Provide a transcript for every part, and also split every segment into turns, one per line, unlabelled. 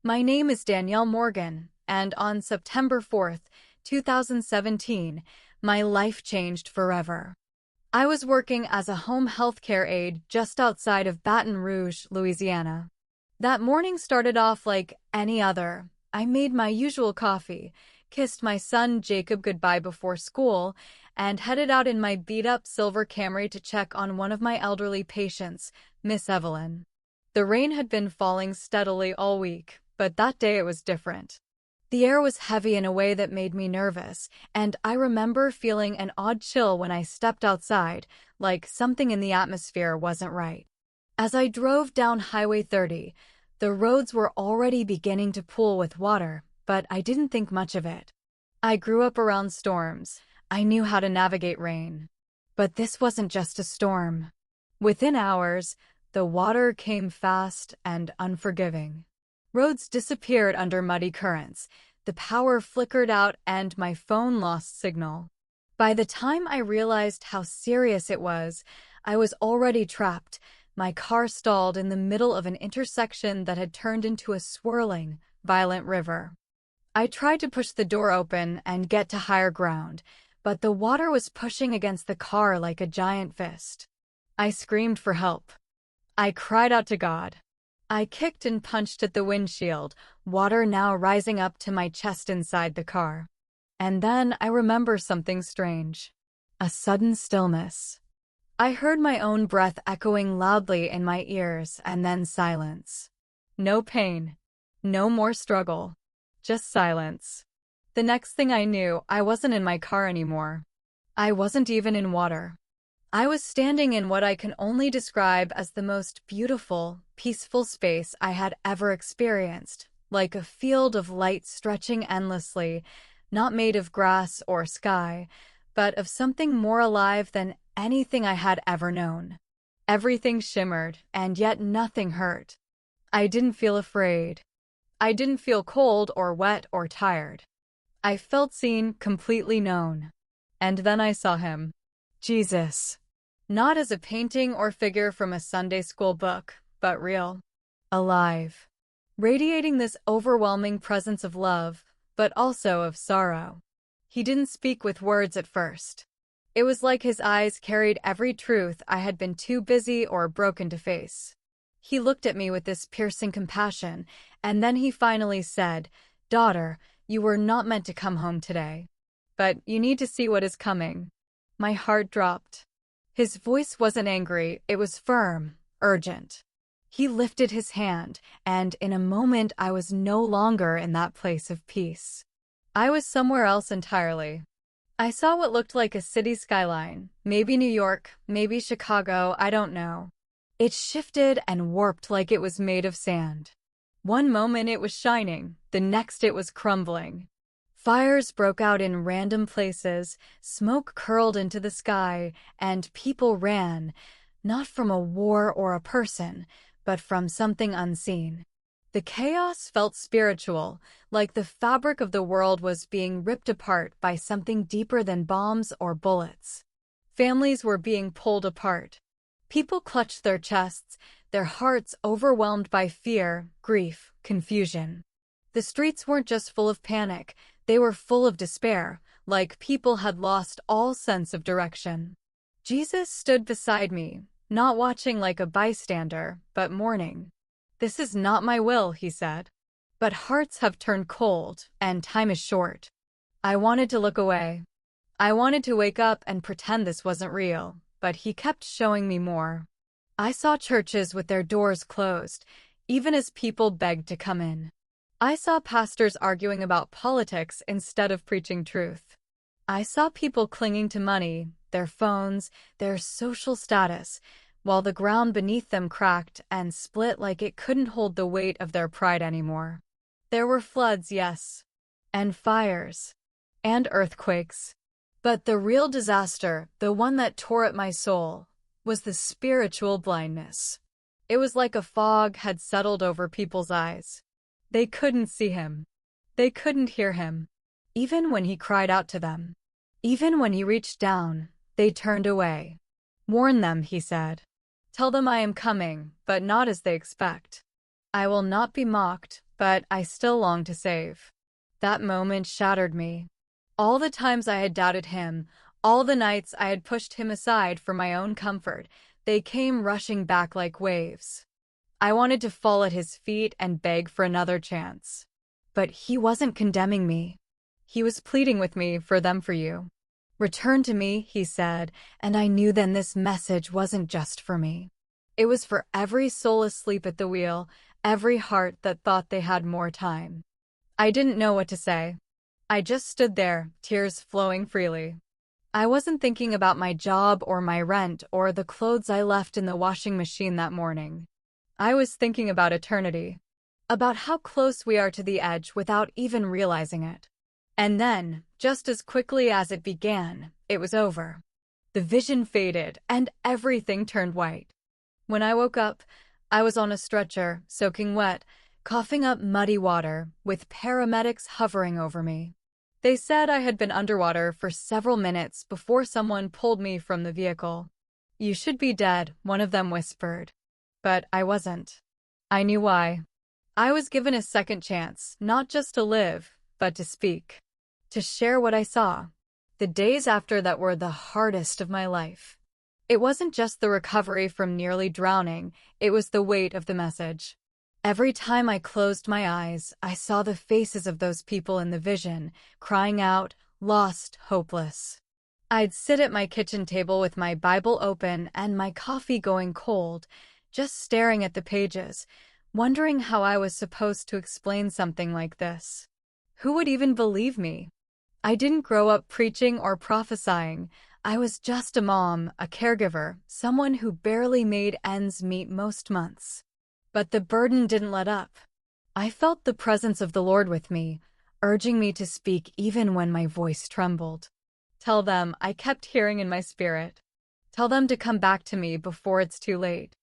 My name is Danielle Morgan, and on September 4th, 2017, my life changed forever. I was working as a home healthcare aide just outside of Baton Rouge, Louisiana. That morning started off like any other. I made my usual coffee, kissed my son Jacob goodbye before school, and headed out in my beat-up silver Camry to check on one of my elderly patients, Miss Evelyn. The rain had been falling steadily all week, but that day it was different. The air was heavy in a way that made me nervous, and I remember feeling an odd chill when I stepped outside, like something in the atmosphere wasn't right. As I drove down Highway 30, the roads were already beginning to pool with water, but I didn't think much of it. I grew up around storms. I knew how to navigate rain. But this wasn't just a storm. Within hours, the water came fast and unforgiving. Roads disappeared under muddy currents, the power flickered out, and my phone lost signal. By the time I realized how serious it was, I was already trapped. My car stalled in the middle of an intersection that had turned into a swirling, violent river. I tried to push the door open and get to higher ground, but the water was pushing against the car like a giant fist. I screamed for help. I cried out to God. I kicked and punched at the windshield, water now rising up to my chest inside the car. And then I remember something strange. A sudden stillness. I heard my own breath echoing loudly in my ears, and then silence. No pain. No more struggle. Just silence. The next thing I knew, I wasn't in my car anymore. I wasn't even in water. I was standing in what I can only describe as the most beautiful, peaceful space I had ever experienced, like a field of light stretching endlessly, not made of grass or sky, but of something more alive than anything I had ever known. Everything shimmered, and yet nothing hurt. I didn't feel afraid. I didn't feel cold or wet or tired. I felt seen, completely known. And then I saw him. Jesus. Not as a painting or figure from a Sunday school book, but real. Alive. Radiating this overwhelming presence of love, but also of sorrow. He didn't speak with words at first. It was like his eyes carried every truth I had been too busy or broken to face. He looked at me with this piercing compassion, and then he finally said, "Daughter, you were not meant to come home today. But you need to see what is coming." My heart dropped. His voice wasn't angry, it was firm, urgent. He lifted his hand, and in a moment I was no longer in that place of peace. I was somewhere else entirely. I saw what looked like a city skyline, maybe New York, maybe Chicago, I don't know. It shifted and warped like it was made of sand. One moment it was shining, the next it was crumbling. Fires broke out in random places, smoke curled into the sky, and people ran, not from a war or a person, but from something unseen. The chaos felt spiritual, like the fabric of the world was being ripped apart by something deeper than bombs or bullets. Families were being pulled apart. People clutched their chests, their hearts overwhelmed by fear, grief, confusion. The streets weren't just full of panic, they were full of despair, like people had lost all sense of direction. Jesus stood beside me, not watching like a bystander, but mourning. "This is not my will," he said. "But hearts have turned cold, and time is short." I wanted to look away. I wanted to wake up and pretend this wasn't real, but he kept showing me more. I saw churches with their doors closed, even as people begged to come in. I saw pastors arguing about politics instead of preaching truth. I saw people clinging to money, their phones, their social status, while the ground beneath them cracked and split like it couldn't hold the weight of their pride anymore. There were floods, yes, and fires, and earthquakes. But the real disaster, the one that tore at my soul, was the spiritual blindness. It was like a fog had settled over people's eyes. They couldn't see him. They couldn't hear him. Even when he cried out to them. Even when he reached down, they turned away. "Warn them," he said. "Tell them I am coming, but not as they expect. I will not be mocked, but I still longed to save. That moment shattered me. All the times I had doubted him, all the nights I had pushed him aside for my own comfort, they came rushing back like waves. I wanted to fall at his feet and beg for another chance. But he wasn't condemning me. He was pleading with me for them for you. Return to me, he said, and I knew then this message wasn't just for me. It was for every soul asleep at the wheel, every heart that thought they had more time. I didn't know what to say. I just stood there, tears flowing freely. I wasn't thinking about my job or my rent or the clothes I left in the washing machine that morning. I was thinking about eternity, about how close we are to the edge without even realizing it. And then, just as quickly as it began, it was over. The vision faded and everything turned white. When I woke up, I was on a stretcher, soaking wet, coughing up muddy water, with paramedics hovering over me. They said I had been underwater for several minutes before someone pulled me from the vehicle. You should be dead, one of them whispered. But I wasn't. I knew why. I was given a second chance, not just to live, but to speak. To share what I saw. The days after that were the hardest of my life. It wasn't just the recovery from nearly drowning, it was the weight of the message. Every time I closed my eyes, I saw the faces of those people in the vision, crying out, lost, hopeless. I'd sit at my kitchen table with my Bible open and my coffee going cold, just staring at the pages, wondering how I was supposed to explain something like this. Who would even believe me? I didn't grow up preaching or prophesying. I was just a mom, a caregiver, someone who barely made ends meet most months. But the burden didn't let up. I felt the presence of the Lord with me, urging me to speak even when my voice trembled. Tell them, I kept hearing in my spirit. Tell them to come back to me before it's too late.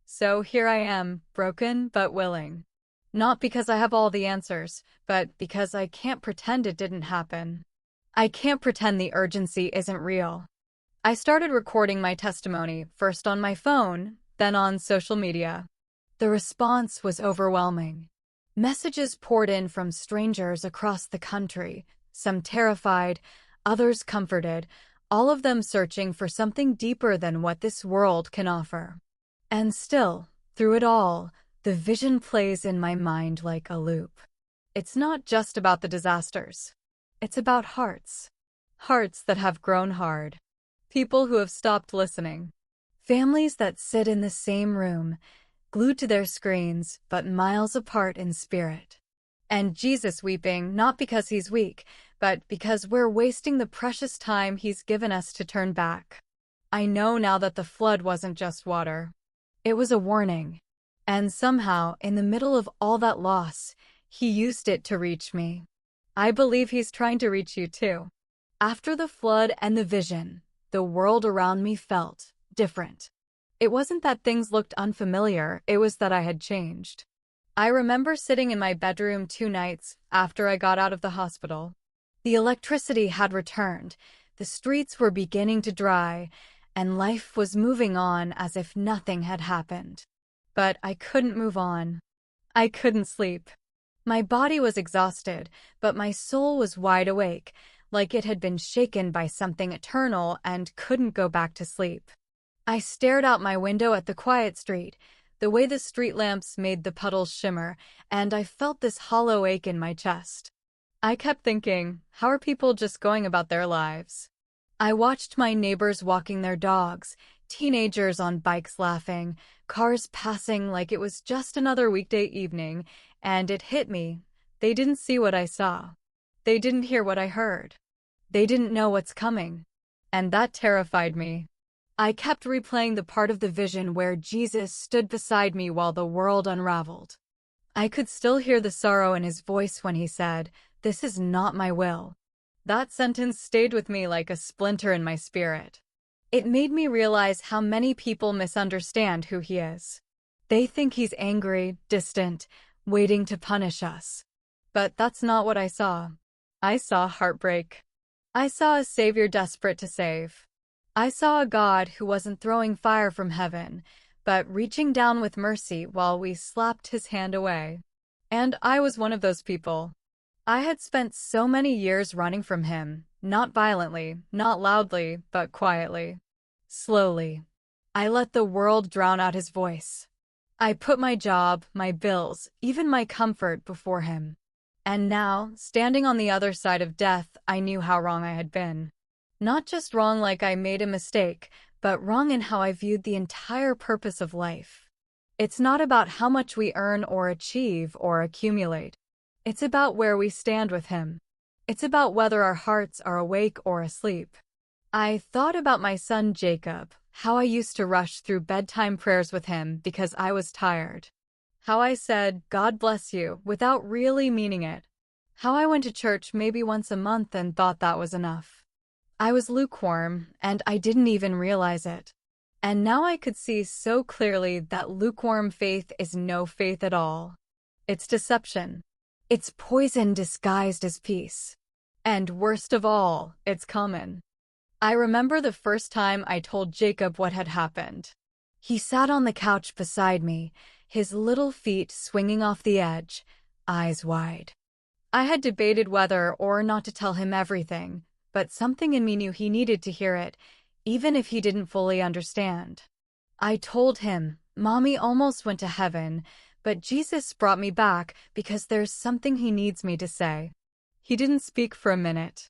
So here I am, broken but willing. Not because I have all the answers, but because I can't pretend it didn't happen. I can't pretend the urgency isn't real. I started recording my testimony, first on my phone, then on social media. The response was overwhelming. Messages poured in from strangers across the country, some terrified, others comforted, all of them searching for something deeper than what this world can offer. And still, through it all, the vision plays in my mind like a loop. It's not just about the disasters. It's about hearts. Hearts that have grown hard. People who have stopped listening. Families that sit in the same room, glued to their screens, but miles apart in spirit. And Jesus weeping, not because he's weak, but because we're wasting the precious time he's given us to turn back. I know now that the flood wasn't just water. It was a warning. And somehow, in the middle of all that loss, he used it to reach me. I believe he's trying to reach you too. After the flood and the vision, the world around me felt different. It wasn't that things looked unfamiliar, it was that I had changed. I remember sitting in my bedroom 2 nights after I got out of the hospital. The electricity had returned, the streets were beginning to dry, and life was moving on as if nothing had happened. But I couldn't move on. I couldn't sleep. My body was exhausted, but my soul was wide awake, like it had been shaken by something eternal and couldn't go back to sleep. I stared out my window at the quiet street, the way the street lamps made the puddles shimmer, and I felt this hollow ache in my chest. I kept thinking, how are people just going about their lives? I watched my neighbors walking their dogs, teenagers on bikes laughing, cars passing like it was just another weekday evening, and it hit me. They didn't see what I saw. They didn't hear what I heard. They didn't know what's coming. And that terrified me. I kept replaying the part of the vision where Jesus stood beside me while the world unraveled. I could still hear the sorrow in his voice when he said, "This is not my will." That sentence stayed with me like a splinter in my spirit. It made me realize how many people misunderstand who he is. They think he's angry, distant, waiting to punish us. But that's not what I saw. I saw heartbreak. I saw a savior desperate to save. I saw a God who wasn't throwing fire from heaven, but reaching down with mercy while we slapped his hand away. And I was one of those people. I had spent so many years running from him, not violently, not loudly, but quietly. Slowly. I let the world drown out his voice. I put my job, my bills, even my comfort before him. And now, standing on the other side of death, I knew how wrong I had been. Not just wrong like I made a mistake, but wrong in how I viewed the entire purpose of life. It's not about how much we earn or achieve or accumulate. It's about where we stand with him. It's about whether our hearts are awake or asleep. I thought about my son Jacob, how I used to rush through bedtime prayers with him because I was tired. How I said, "God bless you," without really meaning it. How I went to church maybe once a month and thought that was enough. I was lukewarm, and I didn't even realize it. And now I could see so clearly that lukewarm faith is no faith at all. It's deception. It's poison disguised as peace. And worst of all, it's common. I remember the first time I told Jacob what had happened. He sat on the couch beside me, his little feet swinging off the edge, eyes wide. I had debated whether or not to tell him everything, but something in me knew he needed to hear it, even if he didn't fully understand. I told him, "Mommy almost went to heaven, but Jesus brought me back because there's something he needs me to say." He didn't speak for a minute.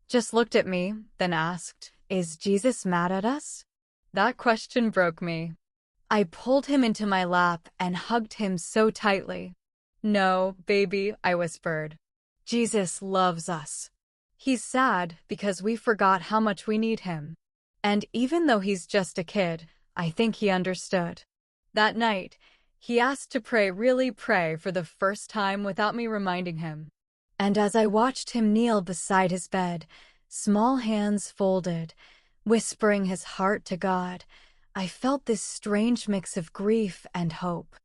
Just looked at me, then asked, "Is Jesus mad at us?" That question broke me. I pulled him into my lap and hugged him so tightly. "No, baby," I whispered. "Jesus loves us. He's sad because we forgot how much we need him." And even though he's just a kid, I think he understood. That night, he asked to really pray for the first time without me reminding him. And as I watched him kneel beside his bed, small hands folded, whispering his heart to God, I felt this strange mix of grief and hope.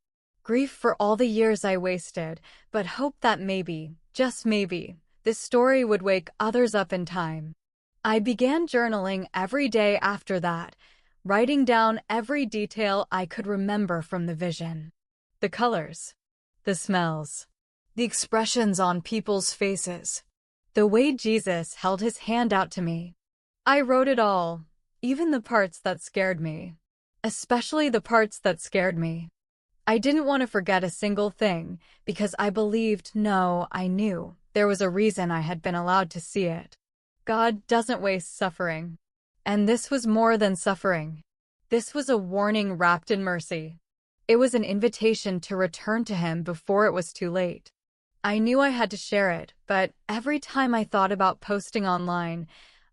Grief for all the years I wasted, but hope that maybe, just maybe, this story would wake others up in time. I began journaling every day after that, writing down every detail I could remember from the vision. The colors, the smells, the expressions on people's faces, the way Jesus held his hand out to me. I wrote it all, even the parts that scared me. Especially the parts that scared me. I didn't want to forget a single thing, because I I knew, there was a reason I had been allowed to see it. God doesn't waste suffering. And this was more than suffering. This was a warning wrapped in mercy. It was an invitation to return to him before it was too late. I knew I had to share it, but every time I thought about posting online,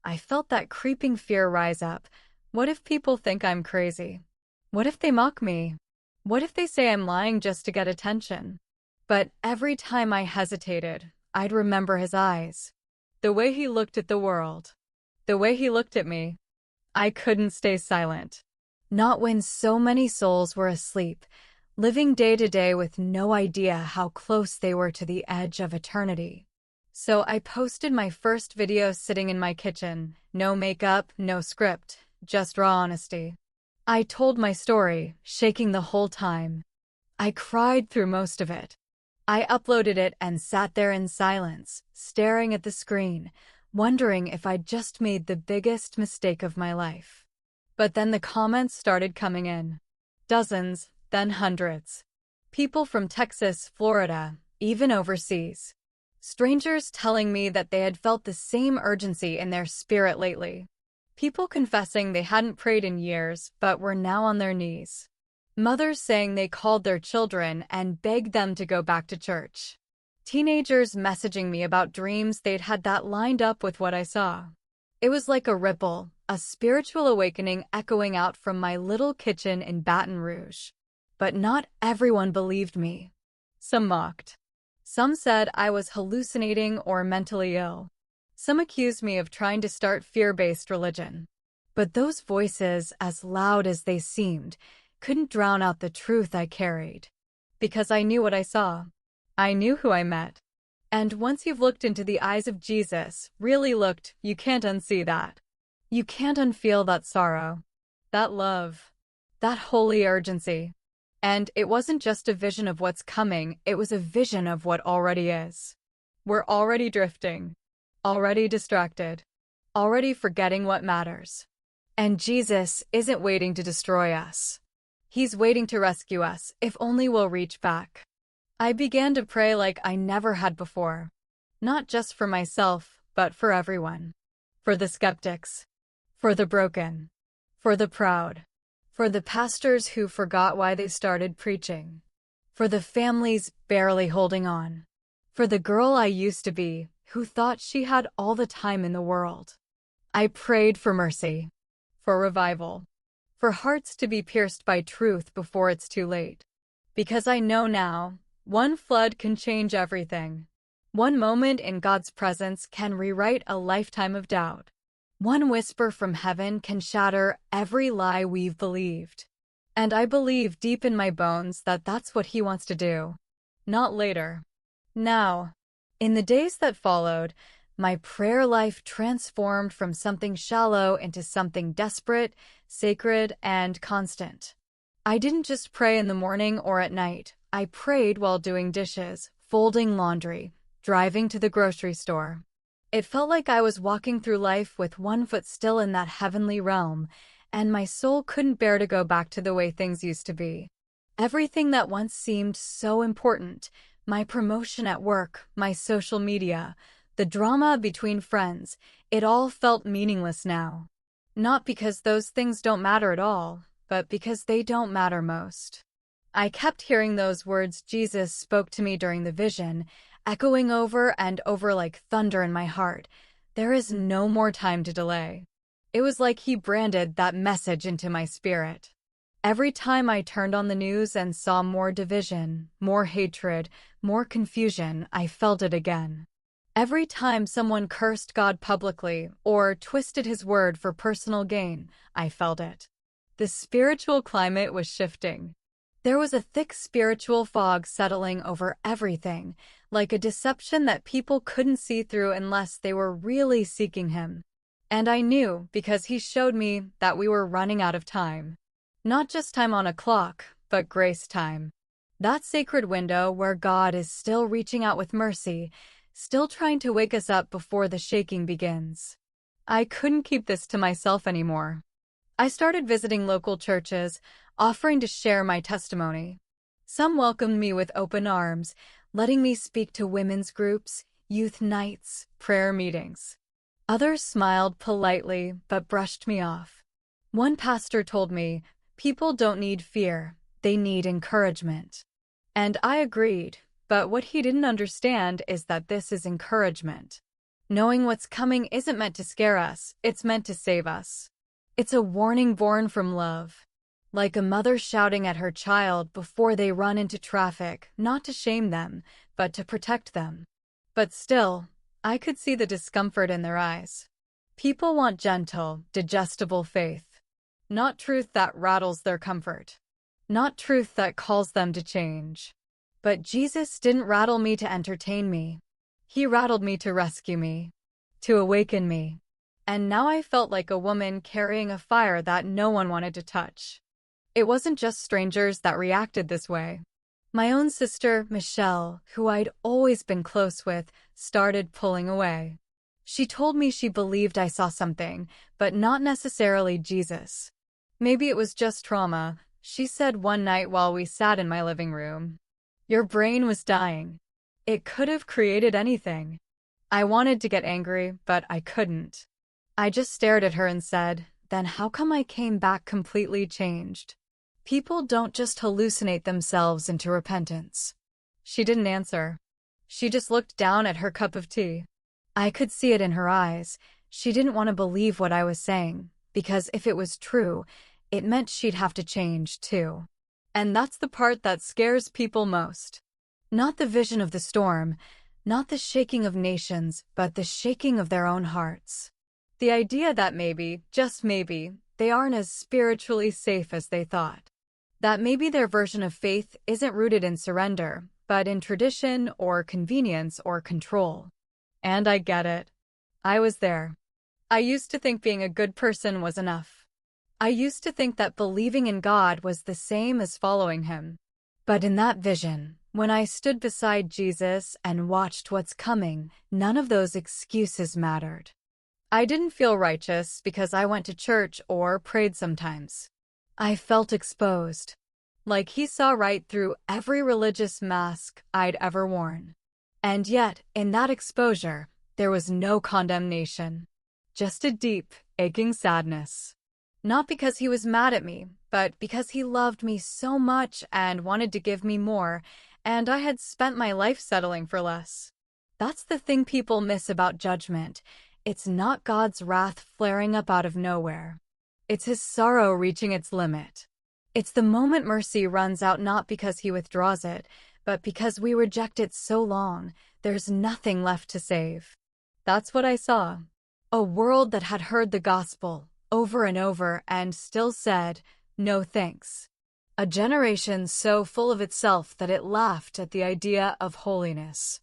I felt that creeping fear rise up. What if people think I'm crazy? What if they mock me? What if they say I'm lying just to get attention? But every time I hesitated, I'd remember his eyes. The way he looked at the world. The way he looked at me. I couldn't stay silent. Not when so many souls were asleep, living day to day with no idea how close they were to the edge of eternity. So I posted my first video sitting in my kitchen. No makeup, no script, just raw honesty. I told my story, shaking the whole time. I cried through most of it. I uploaded it and sat there in silence, staring at the screen, wondering if I'd just made the biggest mistake of my life. But then the comments started coming in. Dozens, then hundreds. People from Texas, Florida, even overseas. Strangers telling me that they had felt the same urgency in their spirit lately. People confessing they hadn't prayed in years, but were now on their knees. Mothers saying they called their children and begged them to go back to church. Teenagers messaging me about dreams they'd had that lined up with what I saw. It was like a ripple, a spiritual awakening echoing out from my little kitchen in Baton Rouge. But not everyone believed me. Some mocked. Some said I was hallucinating or mentally ill. Some accused me of trying to start fear-based religion. But those voices, as loud as they seemed, couldn't drown out the truth I carried. Because I knew what I saw. I knew who I met. And once you've looked into the eyes of Jesus, really looked, you can't unsee that. You can't unfeel that sorrow, that love, that holy urgency. And it wasn't just a vision of what's coming, it was a vision of what already is. We're already drifting, already distracted, already forgetting what matters. And Jesus isn't waiting to destroy us. He's waiting to rescue us, if only we'll reach back. I began to pray like I never had before. Not just for myself, but for everyone. For the skeptics. For the broken. For the proud. For the pastors who forgot why they started preaching. For the families barely holding on. For the girl I used to be, who thought she had all the time in the world. I prayed for mercy. For revival. For hearts to be pierced by truth before it's too late. Because I know now, one flood can change everything. One moment in God's presence can rewrite a lifetime of doubt. One whisper from heaven can shatter every lie we've believed. And I believe deep in my bones that that's what He wants to do. Not later. Now. In the days that followed, my prayer life transformed from something shallow into something desperate, sacred, and constant. I didn't just pray in the morning or at night. I prayed while doing dishes, folding laundry, driving to the grocery store. It felt like I was walking through life with one foot still in that heavenly realm, and my soul couldn't bear to go back to the way things used to be. Everything that once seemed so important, my promotion at work, my social media, the drama between friends, it all felt meaningless now. Not because those things don't matter at all, but because they don't matter most. I kept hearing those words Jesus spoke to me during the vision, echoing over and over like thunder in my heart. There is no more time to delay. It was like He branded that message into my spirit. Every time I turned on the news and saw more division, more hatred, more confusion, I felt it again. Every time someone cursed God publicly or twisted His word for personal gain, I felt it. The spiritual climate was shifting. There was a thick spiritual fog settling over everything, like a deception that people couldn't see through unless they were really seeking Him. And I knew, because He showed me, that we were running out of time. Not just time on a clock, but grace time. That sacred window where God is still reaching out with mercy, still trying to wake us up before the shaking begins. I couldn't keep this to myself anymore. I started visiting local churches, offering to share my testimony. Some welcomed me with open arms, letting me speak to women's groups, youth nights, prayer meetings. Others smiled politely but brushed me off. One pastor told me, "People don't need fear, they need encouragement." And I agreed, but what he didn't understand is that this is encouragement. Knowing what's coming isn't meant to scare us, it's meant to save us. It's a warning born from love. Like a mother shouting at her child before they run into traffic, not to shame them, but to protect them. But still, I could see the discomfort in their eyes. People want gentle, digestible faith. Not truth that rattles their comfort. Not truth that calls them to change. But Jesus didn't rattle me to entertain me. He rattled me to rescue me, to awaken me. And now I felt like a woman carrying a fire that no one wanted to touch. It wasn't just strangers that reacted this way. My own sister, Michelle, who I'd always been close with, started pulling away. She told me she believed I saw something, but not necessarily Jesus. Maybe it was just trauma, she said one night while we sat in my living room. Your brain was dying. It could have created anything. I wanted to get angry, but I couldn't. I just stared at her and said, then how come I came back completely changed? People don't just hallucinate themselves into repentance. She didn't answer. She just looked down at her cup of tea. I could see it in her eyes. She didn't want to believe what I was saying, because if it was true, it meant she'd have to change too. And that's the part that scares people most. Not the vision of the storm, not the shaking of nations, but the shaking of their own hearts. The idea that maybe, just maybe, they aren't as spiritually safe as they thought. That maybe their version of faith isn't rooted in surrender, but in tradition or convenience or control. And I get it. I was there. I used to think being a good person was enough. I used to think that believing in God was the same as following him. But in that vision, when I stood beside Jesus and watched what's coming, none of those excuses mattered. I didn't feel righteous because I went to church or prayed sometimes. I felt exposed, like he saw right through every religious mask I'd ever worn. And yet, in that exposure, there was no condemnation, just a deep, aching sadness. Not because he was mad at me, but because he loved me so much and wanted to give me more, and I had spent my life settling for less. That's the thing people miss about judgment. It's not God's wrath flaring up out of nowhere. It's his sorrow reaching its limit. It's the moment mercy runs out, not because he withdraws it, but because we reject it so long, there's nothing left to save. That's what I saw. A world that had heard the gospel over and over and still said, no thanks. A generation so full of itself that it laughed at the idea of holiness.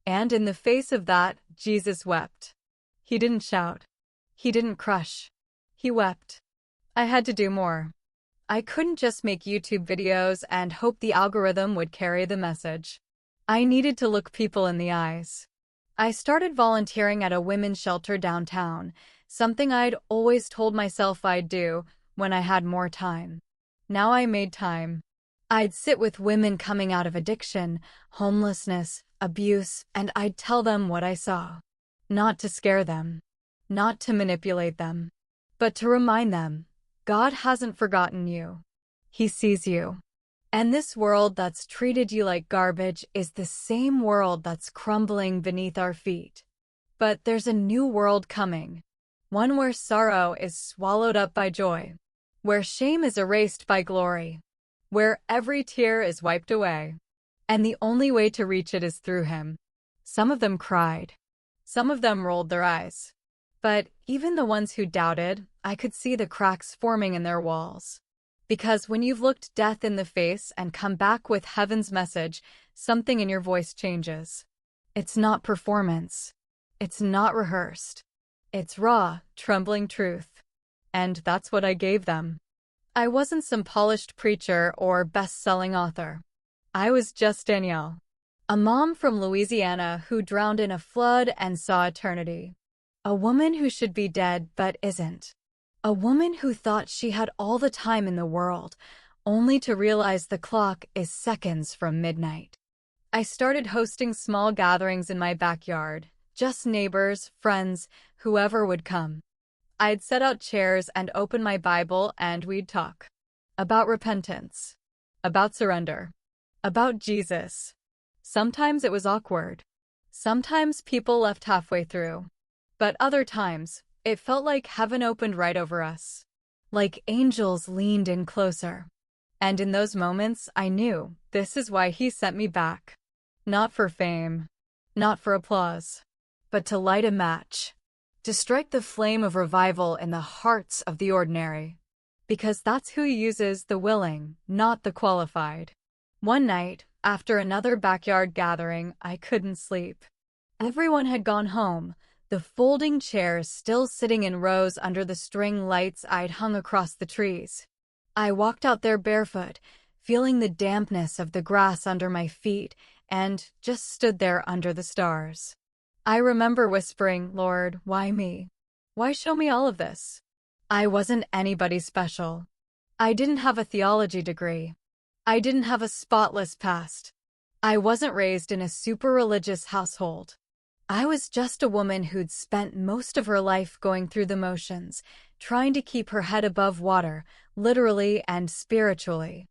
And in the face of that, Jesus wept. He didn't shout. He didn't crush. He wept. I had to do more. I couldn't just make YouTube videos and hope the algorithm would carry the message. I needed to look people in the eyes. I started volunteering at a women's shelter downtown, something I'd always told myself I'd do when I had more time. Now I made time. I'd sit with women coming out of addiction, homelessness, abuse, and I'd tell them what I saw. Not to scare them, not to manipulate them, but to remind them, God hasn't forgotten you. He sees you. And this world that's treated you like garbage is the same world that's crumbling beneath our feet. But there's a new world coming. One where sorrow is swallowed up by joy, where shame is erased by glory, where every tear is wiped away. And the only way to reach it is through him. Some of them cried. Some of them rolled their eyes. But even the ones who doubted, I could see the cracks forming in their walls. Because when you've looked death in the face and come back with heaven's message, something in your voice changes. It's not performance. It's not rehearsed. It's raw, trembling truth. And that's what I gave them. I wasn't some polished preacher or best-selling author. I was just Danielle, a mom from Louisiana who drowned in a flood and saw eternity. A woman who should be dead but isn't. A woman who thought she had all the time in the world, only to realize the clock is seconds from midnight. I started hosting small gatherings in my backyard, just neighbors, friends, whoever would come. I'd set out chairs and open my Bible and we'd talk. About repentance. About surrender. About Jesus. Sometimes it was awkward. Sometimes people left halfway through. But other times, it felt like heaven opened right over us. Like angels leaned in closer. And in those moments, I knew this is why he sent me back. Not for fame. Not for applause. But to light a match. To strike the flame of revival in the hearts of the ordinary. Because that's who uses the willing, not the qualified. One night, after another backyard gathering, I couldn't sleep. Everyone had gone home. The folding chairs still sitting in rows under the string lights I'd hung across the trees. I walked out there barefoot, feeling the dampness of the grass under my feet, and just stood there under the stars. I remember whispering, Lord, why me? Why show me all of this? I wasn't anybody special. I didn't have a theology degree. I didn't have a spotless past. I wasn't raised in a super religious household. I was just a woman who'd spent most of her life going through the motions, trying to keep her head above water, literally and spiritually.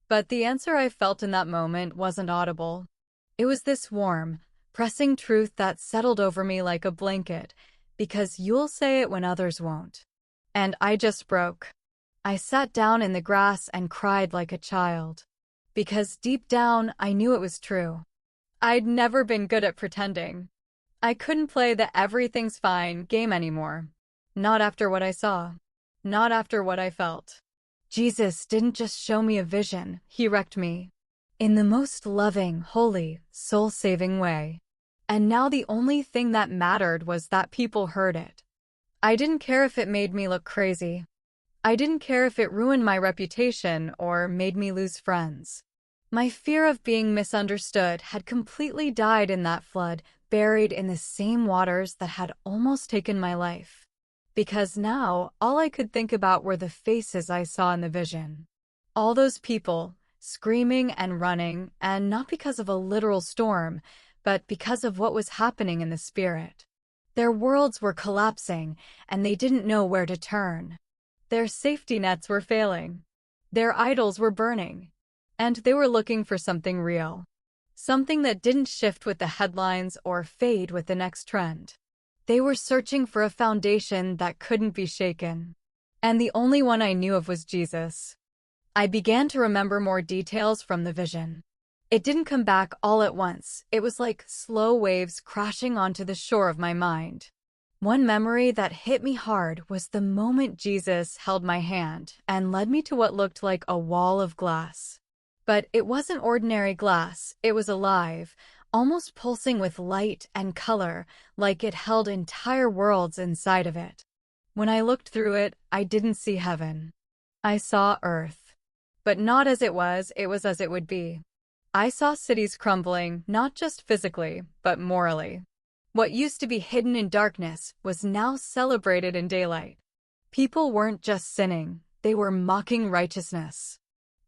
But the answer I felt in that moment wasn't audible. It was this warm, pressing truth that settled over me like a blanket, because you'll say it when others won't. And I just broke. I sat down in the grass and cried like a child. Because deep down, I knew it was true. I'd never been good at pretending. I couldn't play the everything's fine game anymore. Not after what I saw. Not after what I felt. Jesus didn't just show me a vision, he wrecked me. In the most loving, holy, soul-saving way. And now the only thing that mattered was that people heard it. I didn't care if it made me look crazy. I didn't care if it ruined my reputation or made me lose friends. My fear of being misunderstood had completely died in that flood, buried in the same waters that had almost taken my life. Because now, all I could think about were the faces I saw in the vision. All those people, screaming and running, and not because of a literal storm, but because of what was happening in the spirit. Their worlds were collapsing, and they didn't know where to turn. Their safety nets were failing. Their idols were burning. And they were looking for something real. Something that didn't shift with the headlines or fade with the next trend. They were searching for a foundation that couldn't be shaken. And the only one I knew of was Jesus. I began to remember more details from the vision. It didn't come back all at once. It was like slow waves crashing onto the shore of my mind. One memory that hit me hard was the moment Jesus held my hand and led me to what looked like a wall of glass. But it wasn't ordinary glass, it was alive, almost pulsing with light and color, like it held entire worlds inside of it. When I looked through it, I didn't see heaven. I saw earth. But not as it was as it would be. I saw cities crumbling, not just physically, but morally. What used to be hidden in darkness was now celebrated in daylight. People weren't just sinning, they were mocking righteousness.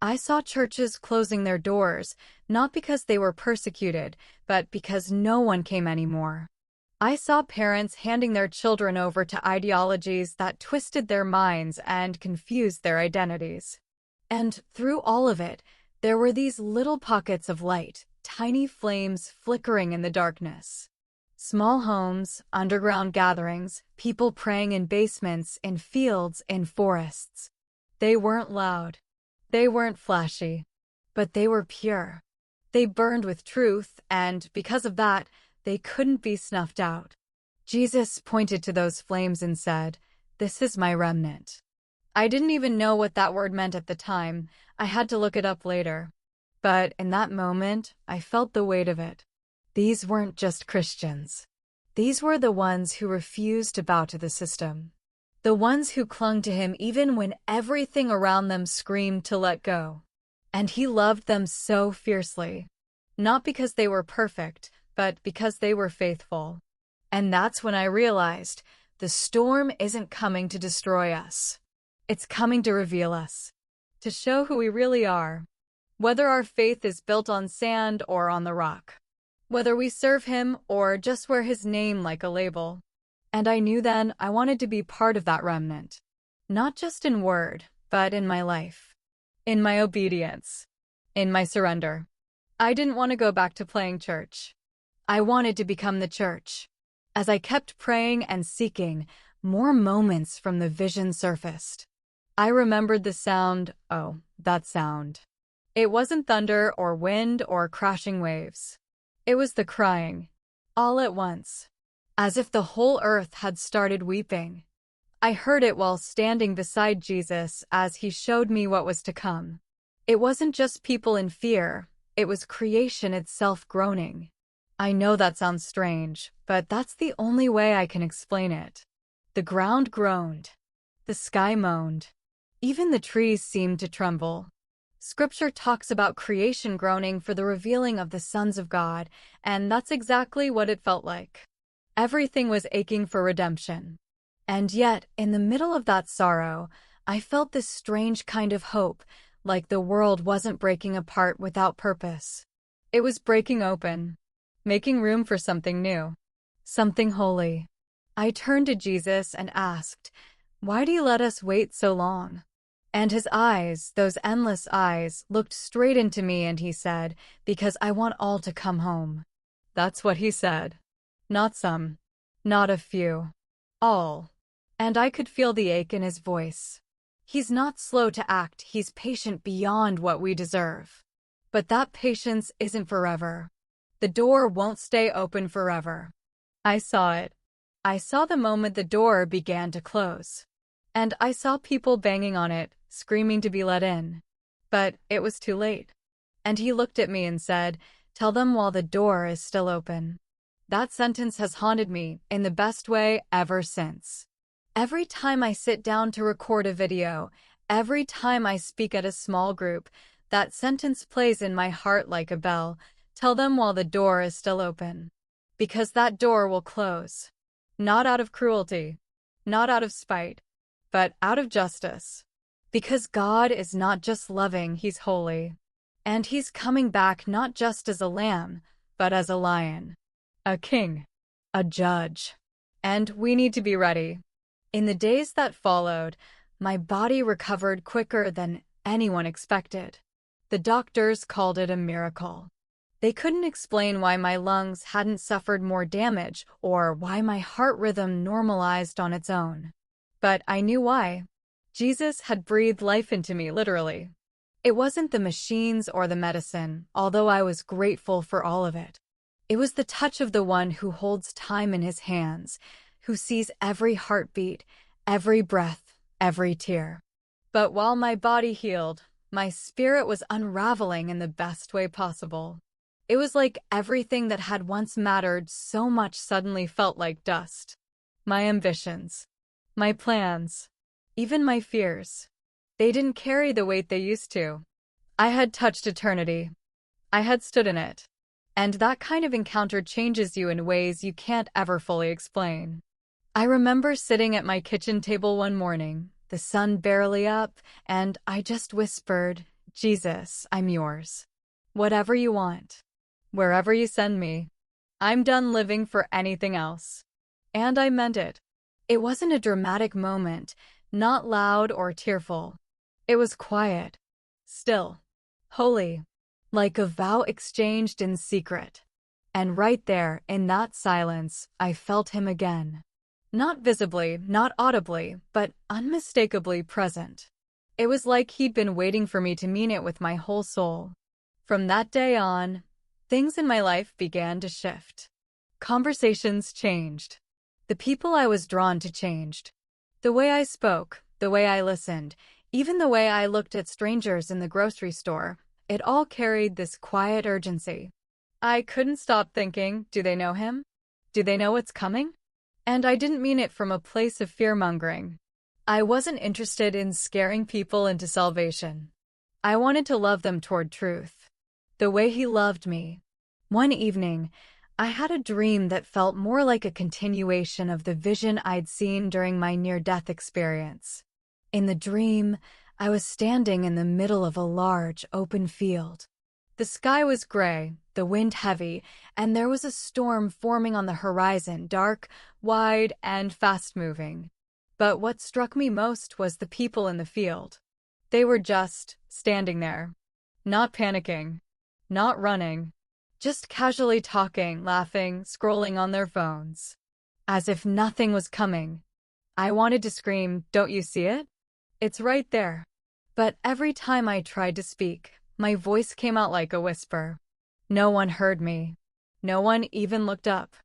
I saw churches closing their doors, not because they were persecuted, but because no one came anymore. I saw parents handing their children over to ideologies that twisted their minds and confused their identities. And through all of it, there were these little pockets of light, tiny flames flickering in the darkness. Small homes, underground gatherings, people praying in basements, in fields, in forests. They weren't loud. They weren't flashy, but they were pure. They burned with truth, and because of that, they couldn't be snuffed out. Jesus pointed to those flames and said, "This is my remnant." I didn't even know what that word meant at the time. I had to look it up later. But in that moment, I felt the weight of it. These weren't just Christians. These were the ones who refused to bow to the system. The ones who clung to him even when everything around them screamed to let go. And he loved them so fiercely. Not because they were perfect, but because they were faithful. And that's when I realized the storm isn't coming to destroy us. It's coming to reveal us, to show who we really are. Whether our faith is built on sand or on the rock. Whether we serve him or just wear his name like a label. And I knew then I wanted to be part of that remnant. Not just in word, but in my life. In my obedience. In my surrender. I didn't want to go back to playing church. I wanted to become the church. As I kept praying and seeking, more moments from the vision surfaced. I remembered the sound, that sound. It wasn't thunder or wind or crashing waves. It was the crying. All at once. As if the whole earth had started weeping. I heard it while standing beside Jesus as he showed me what was to come. It wasn't just people in fear, it was creation itself groaning. I know that sounds strange, but that's the only way I can explain it. The ground groaned. The sky moaned. Even the trees seemed to tremble. Scripture talks about creation groaning for the revealing of the sons of God, and that's exactly what it felt like. Everything was aching for redemption. And yet, in the middle of that sorrow, I felt this strange kind of hope, like the world wasn't breaking apart without purpose. It was breaking open, making room for something new, something holy. I turned to Jesus and asked, "Why do you let us wait so long?" And his eyes, those endless eyes, looked straight into me and he said, "Because I want all to come home." That's what he said. Not some. Not a few. All. And I could feel the ache in his voice. He's not slow to act, he's patient beyond what we deserve. But that patience isn't forever. The door won't stay open forever. I saw it. I saw the moment the door began to close. And I saw people banging on it, screaming to be let in. But it was too late. And he looked at me and said, "Tell them while the door is still open." That sentence has haunted me in the best way ever since. Every time I sit down to record a video, every time I speak at a small group, that sentence plays in my heart like a bell. Tell them while the door is still open. Because that door will close. Not out of cruelty, not out of spite, but out of justice. Because God is not just loving, He's holy. And He's coming back not just as a lamb, but as a lion, a king, a judge. And we need to be ready. In the days that followed, my body recovered quicker than anyone expected. The doctors called it a miracle. They couldn't explain why my lungs hadn't suffered more damage or why my heart rhythm normalized on its own. But I knew why. Jesus had breathed life into me, literally. It wasn't the machines or the medicine, although I was grateful for all of it. It was the touch of the one who holds time in His hands, who sees every heartbeat, every breath, every tear. But while my body healed, my spirit was unraveling in the best way possible. It was like everything that had once mattered so much suddenly felt like dust. My ambitions, my plans, even my fears. They didn't carry the weight they used to. I had touched eternity. I had stood in it. And that kind of encounter changes you in ways you can't ever fully explain. I remember sitting at my kitchen table one morning, the sun barely up, and I just whispered, "Jesus, I'm yours. Whatever you want. Wherever you send me. I'm done living for anything else." And I meant it. It wasn't a dramatic moment, not loud or tearful. It was quiet, still, holy, like a vow exchanged in secret. And right there, in that silence, I felt Him again. Not visibly, not audibly, but unmistakably present. It was like He'd been waiting for me to mean it with my whole soul. From that day on, things in my life began to shift. Conversations changed. The people I was drawn to changed. The way I spoke, the way I listened, even the way I looked at strangers in the grocery store, it all carried this quiet urgency. I couldn't stop thinking, do they know Him? Do they know what's coming? And I didn't mean it from a place of fear-mongering. I wasn't interested in scaring people into salvation. I wanted to love them toward truth. The way He loved me. One evening, I had a dream that felt more like a continuation of the vision I'd seen during my near-death experience. In the dream, I was standing in the middle of a large, open field. The sky was gray, the wind heavy, and there was a storm forming on the horizon, dark, wide, and fast-moving. But what struck me most was the people in the field. They were just standing there. Not panicking. Not running. Just casually talking, laughing, scrolling on their phones. As if nothing was coming. I wanted to scream, "Don't you see it? It's right there." But every time I tried to speak, my voice came out like a whisper. No one heard me. No one even looked up.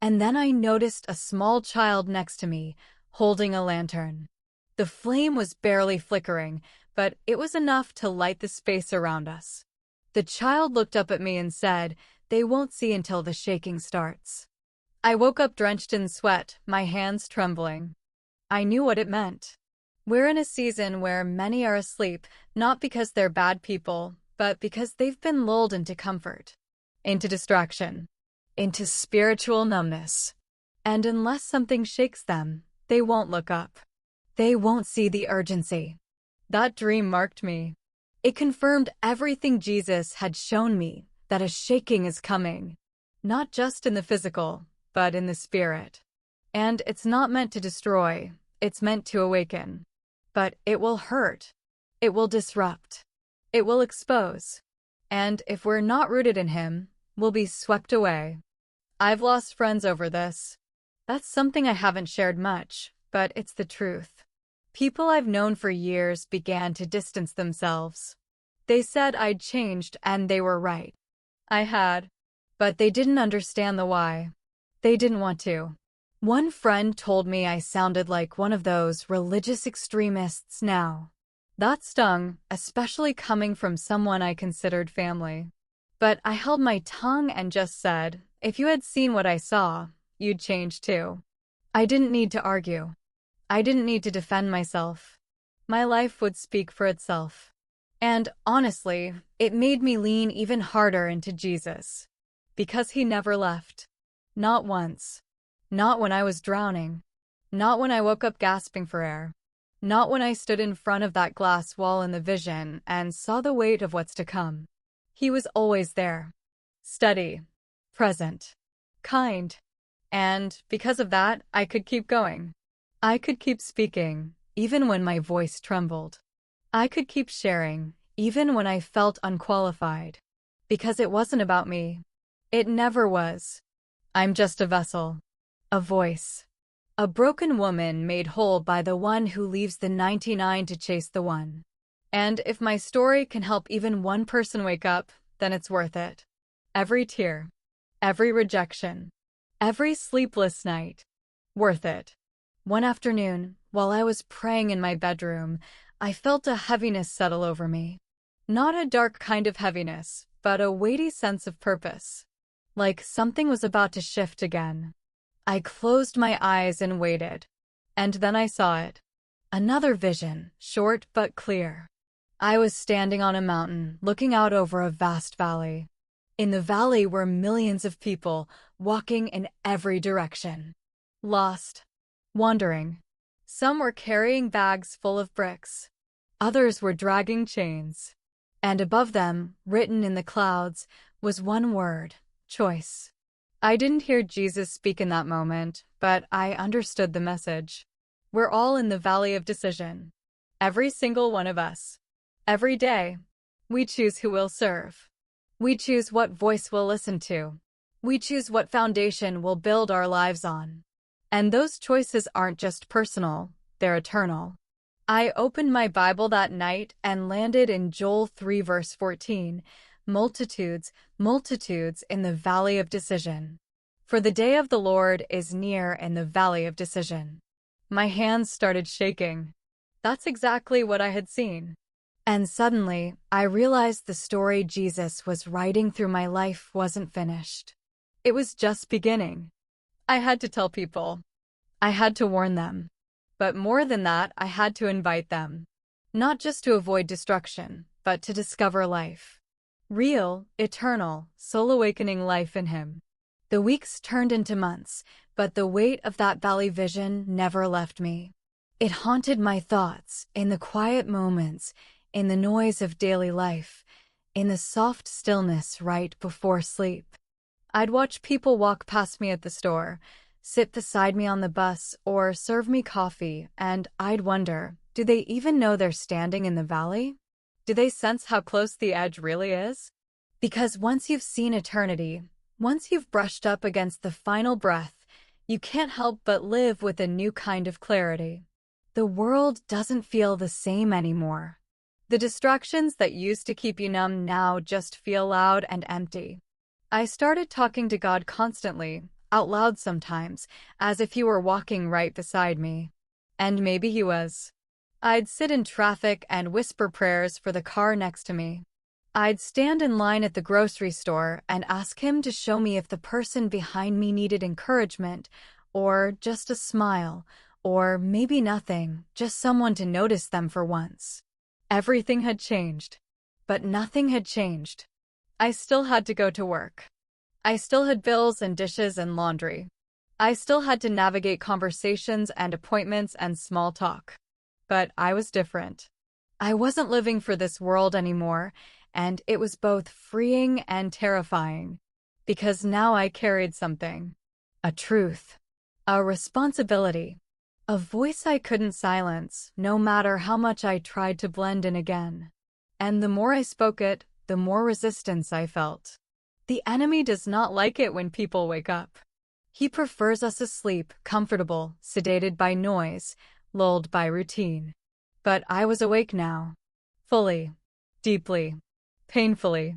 And then I noticed a small child next to me, holding a lantern. The flame was barely flickering, but it was enough to light the space around us. The child looked up at me and said, "They won't see until the shaking starts." I woke up drenched in sweat, my hands trembling. I knew what it meant. We're in a season where many are asleep, not because they're bad people, but because they've been lulled into comfort, into distraction, into spiritual numbness. And unless something shakes them, they won't look up. They won't see the urgency. That dream marked me. It confirmed everything Jesus had shown me, that a shaking is coming. Not just in the physical, but in the spirit. And it's not meant to destroy, it's meant to awaken. But it will hurt. It will disrupt. It will expose. And if we're not rooted in Him, we'll be swept away. I've lost friends over this. That's something I haven't shared much, but it's the truth. People I've known for years began to distance themselves. They said I'd changed, and they were right. I had. But they didn't understand the why. They didn't want to. One friend told me I sounded like one of those religious extremists now. That stung, especially coming from someone I considered family. But I held my tongue and just said, if you had seen what I saw, you'd change too. I didn't need to argue. I didn't need to defend myself. My life would speak for itself. And honestly, it made me lean even harder into Jesus. Because he never left. Not once. Not when I was drowning. Not when I woke up gasping for air. Not when I stood in front of that glass wall in the vision and saw the weight of what's to come. He was always there. Steady. Present. Kind. And because of that, I could keep going. I could keep speaking, even when my voice trembled. I could keep sharing, even when I felt unqualified. Because it wasn't about me. It never was. I'm just a vessel. A voice. A broken woman made whole by the one who leaves the 99 to chase the one. And if my story can help even one person wake up, then it's worth it. Every tear. Every rejection. Every sleepless night. Worth it. One afternoon, while I was praying in my bedroom, I felt a heaviness settle over me. Not a dark kind of heaviness, but a weighty sense of purpose. Like something was about to shift again. I closed my eyes and waited. And then I saw it. Another vision, short but clear. I was standing on a mountain, looking out over a vast valley. In the valley were millions of people, walking in every direction. Lost. Wandering. Some were carrying bags full of bricks. Others were dragging chains. And above them, written in the clouds, was one word: choice. I didn't hear Jesus speak in that moment, but I understood the message. We're all in the valley of decision. Every single one of us. Every day. We choose who we'll serve. We choose what voice we'll listen to. We choose what foundation we'll build our lives on. And those choices aren't just personal, they're eternal. I opened my Bible that night and landed in Joel 3 verse 14. Multitudes, multitudes in the valley of decision. For the day of the Lord is near in the valley of decision. My hands started shaking. That's exactly what I had seen. And suddenly, I realized the story Jesus was writing through my life wasn't finished. It was just beginning. I had to tell people. I had to warn them. But more than that, I had to invite them. Not just to avoid destruction, but to discover life. Real, eternal, soul-awakening life in Him. The weeks turned into months, but the weight of that valley vision never left me. It haunted my thoughts, in the quiet moments, in the noise of daily life, in the soft stillness right before sleep. I'd watch people walk past me at the store, sit beside me on the bus, or serve me coffee, and I'd wonder, do they even know they're standing in the valley? Do they sense how close the edge really is? Because once you've seen eternity, once you've brushed up against the final breath, you can't help but live with a new kind of clarity. The world doesn't feel the same anymore. The distractions that used to keep you numb now just feel loud and empty. I started talking to God constantly, out loud sometimes, as if He were walking right beside me. And maybe He was. I'd sit in traffic and whisper prayers for the car next to me. I'd stand in line at the grocery store and ask Him to show me if the person behind me needed encouragement, or just a smile, or maybe nothing, just someone to notice them for once. Everything had changed. But nothing had changed. I still had to go to work. I still had bills and dishes and laundry. I still had to navigate conversations and appointments and small talk. But I was different. I wasn't living for this world anymore, and it was both freeing and terrifying. Because now I carried something. A truth. A responsibility. A voice I couldn't silence, no matter how much I tried to blend in again. And the more I spoke it, the more resistance I felt. The enemy does not like it when people wake up. He prefers us asleep, comfortable, sedated by noise, lulled by routine. But I was awake now. Fully. Deeply. Painfully.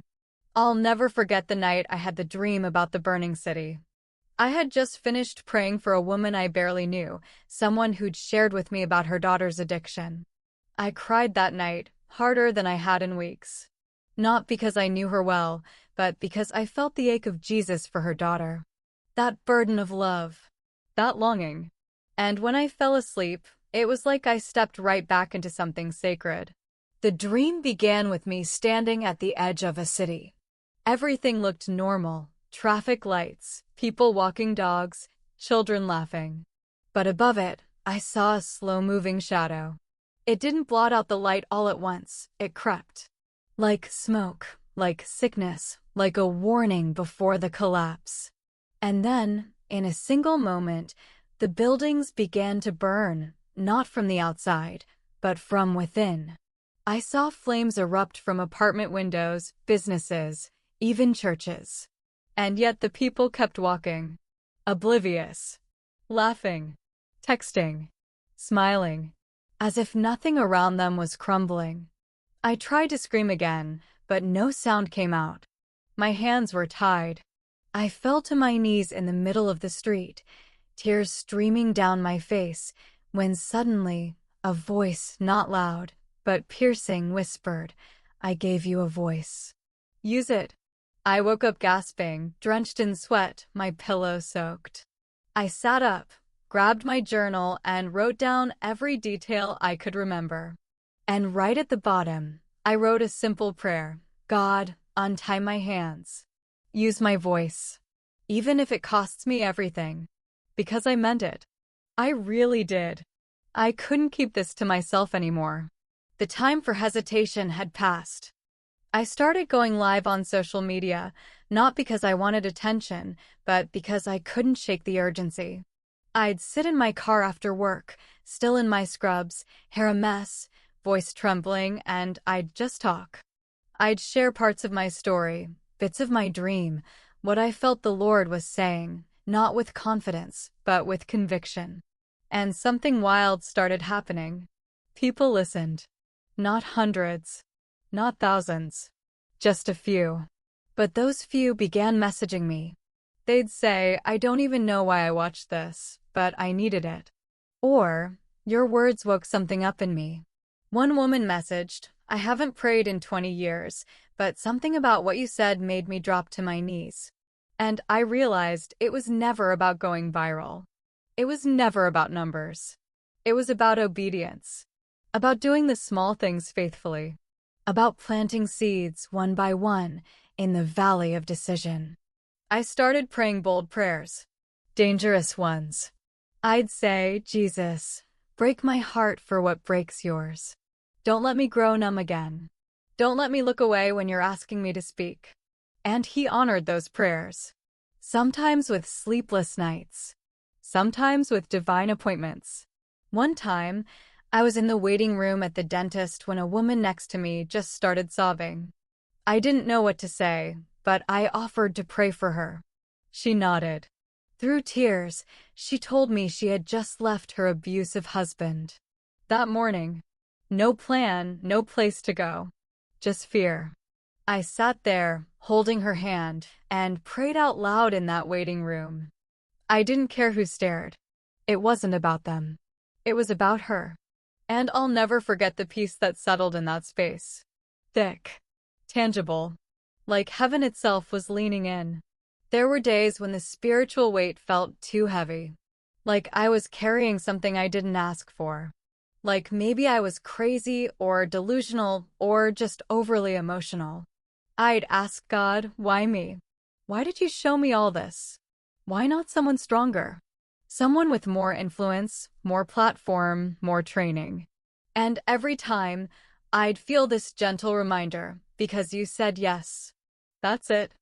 I'll never forget the night I had the dream about the burning city. I had just finished praying for a woman I barely knew, someone who'd shared with me about her daughter's addiction. I cried that night, harder than I had in weeks. Not because I knew her well, but because I felt the ache of Jesus for her daughter. That burden of love. That longing. And when I fell asleep, It was like I stepped right back into something sacred. The dream began with me standing at the edge of a city. Everything looked normal: traffic lights, people walking dogs, children laughing. But above it, I saw a slow-moving shadow. It didn't blot out the light all at once. It crept. Like smoke, like sickness, like a warning before the collapse. And then, in a single moment, the buildings began to burn, not from the outside, but from within. I saw flames erupt from apartment windows, businesses, even churches. And yet the people kept walking, oblivious, laughing, texting, smiling, as if nothing around them was crumbling. I tried to scream again, but no sound came out. My hands were tied. I fell to my knees in the middle of the street, tears streaming down my face, when suddenly, a voice, not loud, but piercing, whispered, "I gave you a voice. Use it." I woke up gasping, drenched in sweat, my pillow soaked. I sat up, grabbed my journal, and wrote down every detail I could remember. And right at the bottom, I wrote a simple prayer: God, untie my hands. Use my voice. Even if it costs me everything. Because I meant it. I really did. I couldn't keep this to myself anymore. The time for hesitation had passed. I started going live on social media, not because I wanted attention, but because I couldn't shake the urgency. I'd sit in my car after work, still in my scrubs, hair a mess, voice trembling, and I'd just talk. I'd share parts of my story, bits of my dream, what I felt the Lord was saying, not with confidence, but with conviction. And something wild started happening. People listened. Not hundreds. Not thousands. Just a few. But those few began messaging me. They'd say, "I don't even know why I watched this, but I needed it." Or, "Your words woke something up in me." One woman messaged, "I haven't prayed in 20 years, but something about what you said made me drop to my knees." And I realized it was never about going viral. It was never about numbers. It was about obedience. About doing the small things faithfully. About planting seeds one by one in the valley of decision. I started praying bold prayers. Dangerous ones. I'd say, "Jesus, break my heart for what breaks yours. Don't let me grow numb again. Don't let me look away when you're asking me to speak." And he honored those prayers. Sometimes with sleepless nights. Sometimes with divine appointments. One time, I was in the waiting room at the dentist when a woman next to me just started sobbing. I didn't know what to say, but I offered to pray for her. She nodded. Through tears, she told me she had just left her abusive husband. That morning. No plan, no place to go. Just fear. I sat there, holding her hand, and prayed out loud in that waiting room. I didn't care who stared. It wasn't about them. It was about her. And I'll never forget the peace that settled in that space. Thick. Tangible. Like heaven itself was leaning in. There were days when the spiritual weight felt too heavy. Like I was carrying something I didn't ask for. Like maybe I was crazy or delusional or just overly emotional. I'd ask God, "Why me? Why did you show me all this? Why not someone stronger? Someone with more influence, more platform, more training?" And every time, I'd feel this gentle reminder, "Because you said yes. That's it."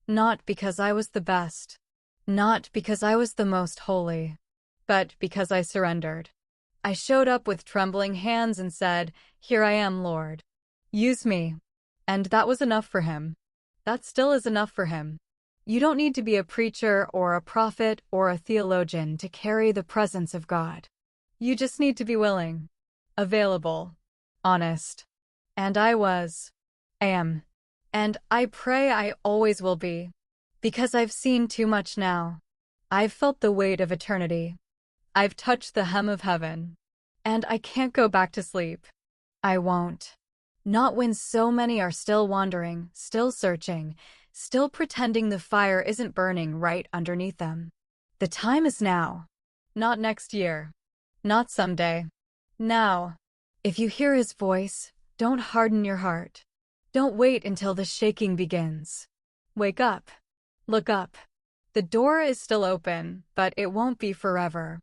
Not because I was the best. Not because I was the most holy. But because I surrendered. I showed up with trembling hands and said, "Here I am, Lord. Use me." And that was enough for him. That still is enough for him. You don't need to be a preacher or a prophet or a theologian to carry the presence of God. You just need to be willing, available, honest. And I was. Am. And I pray I always will be. Because I've seen too much now. I've felt the weight of eternity. I've touched the hem of heaven. And I can't go back to sleep. I won't. Not when so many are still wandering, still searching, still pretending the fire isn't burning right underneath them. The time is now. Not next year. Not someday. Now, if you hear his voice, don't harden your heart. Don't wait until the shaking begins. Wake up. Look up. The door is still open, but it won't be forever.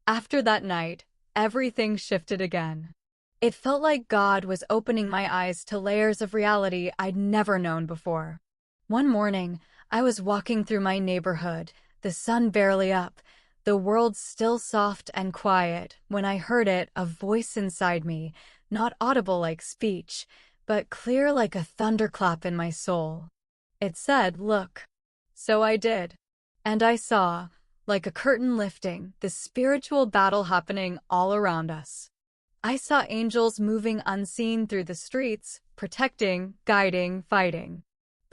After that night, everything shifted again. It felt like God was opening my eyes to layers of reality I'd never known before. One morning, I was walking through my neighborhood, the sun barely up, the world still soft and quiet, when I heard it, a voice inside me, not audible like speech, but clear like a thunderclap in my soul. It said, "Look." So I did. And I saw, like a curtain lifting, the spiritual battle happening all around us. I saw angels moving unseen through the streets, protecting, guiding, fighting.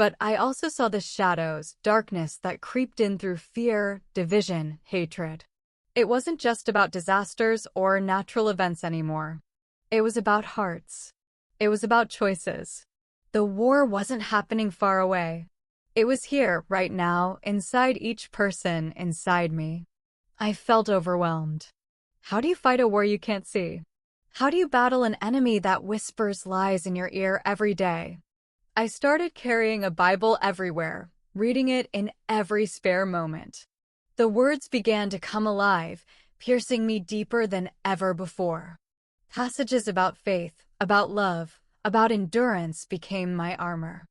But I also saw the shadows, darkness that creeped in through fear, division, hatred. It wasn't just about disasters or natural events anymore. It was about hearts. It was about choices. The war wasn't happening far away. It was here, right now, inside each person, inside me. I felt overwhelmed. How do you fight a war you can't see? How do you battle an enemy that whispers lies in your ear every day? I started carrying a Bible everywhere, reading it in every spare moment. The words began to come alive, piercing me deeper than ever before. Passages about faith, about love, about endurance became my armor.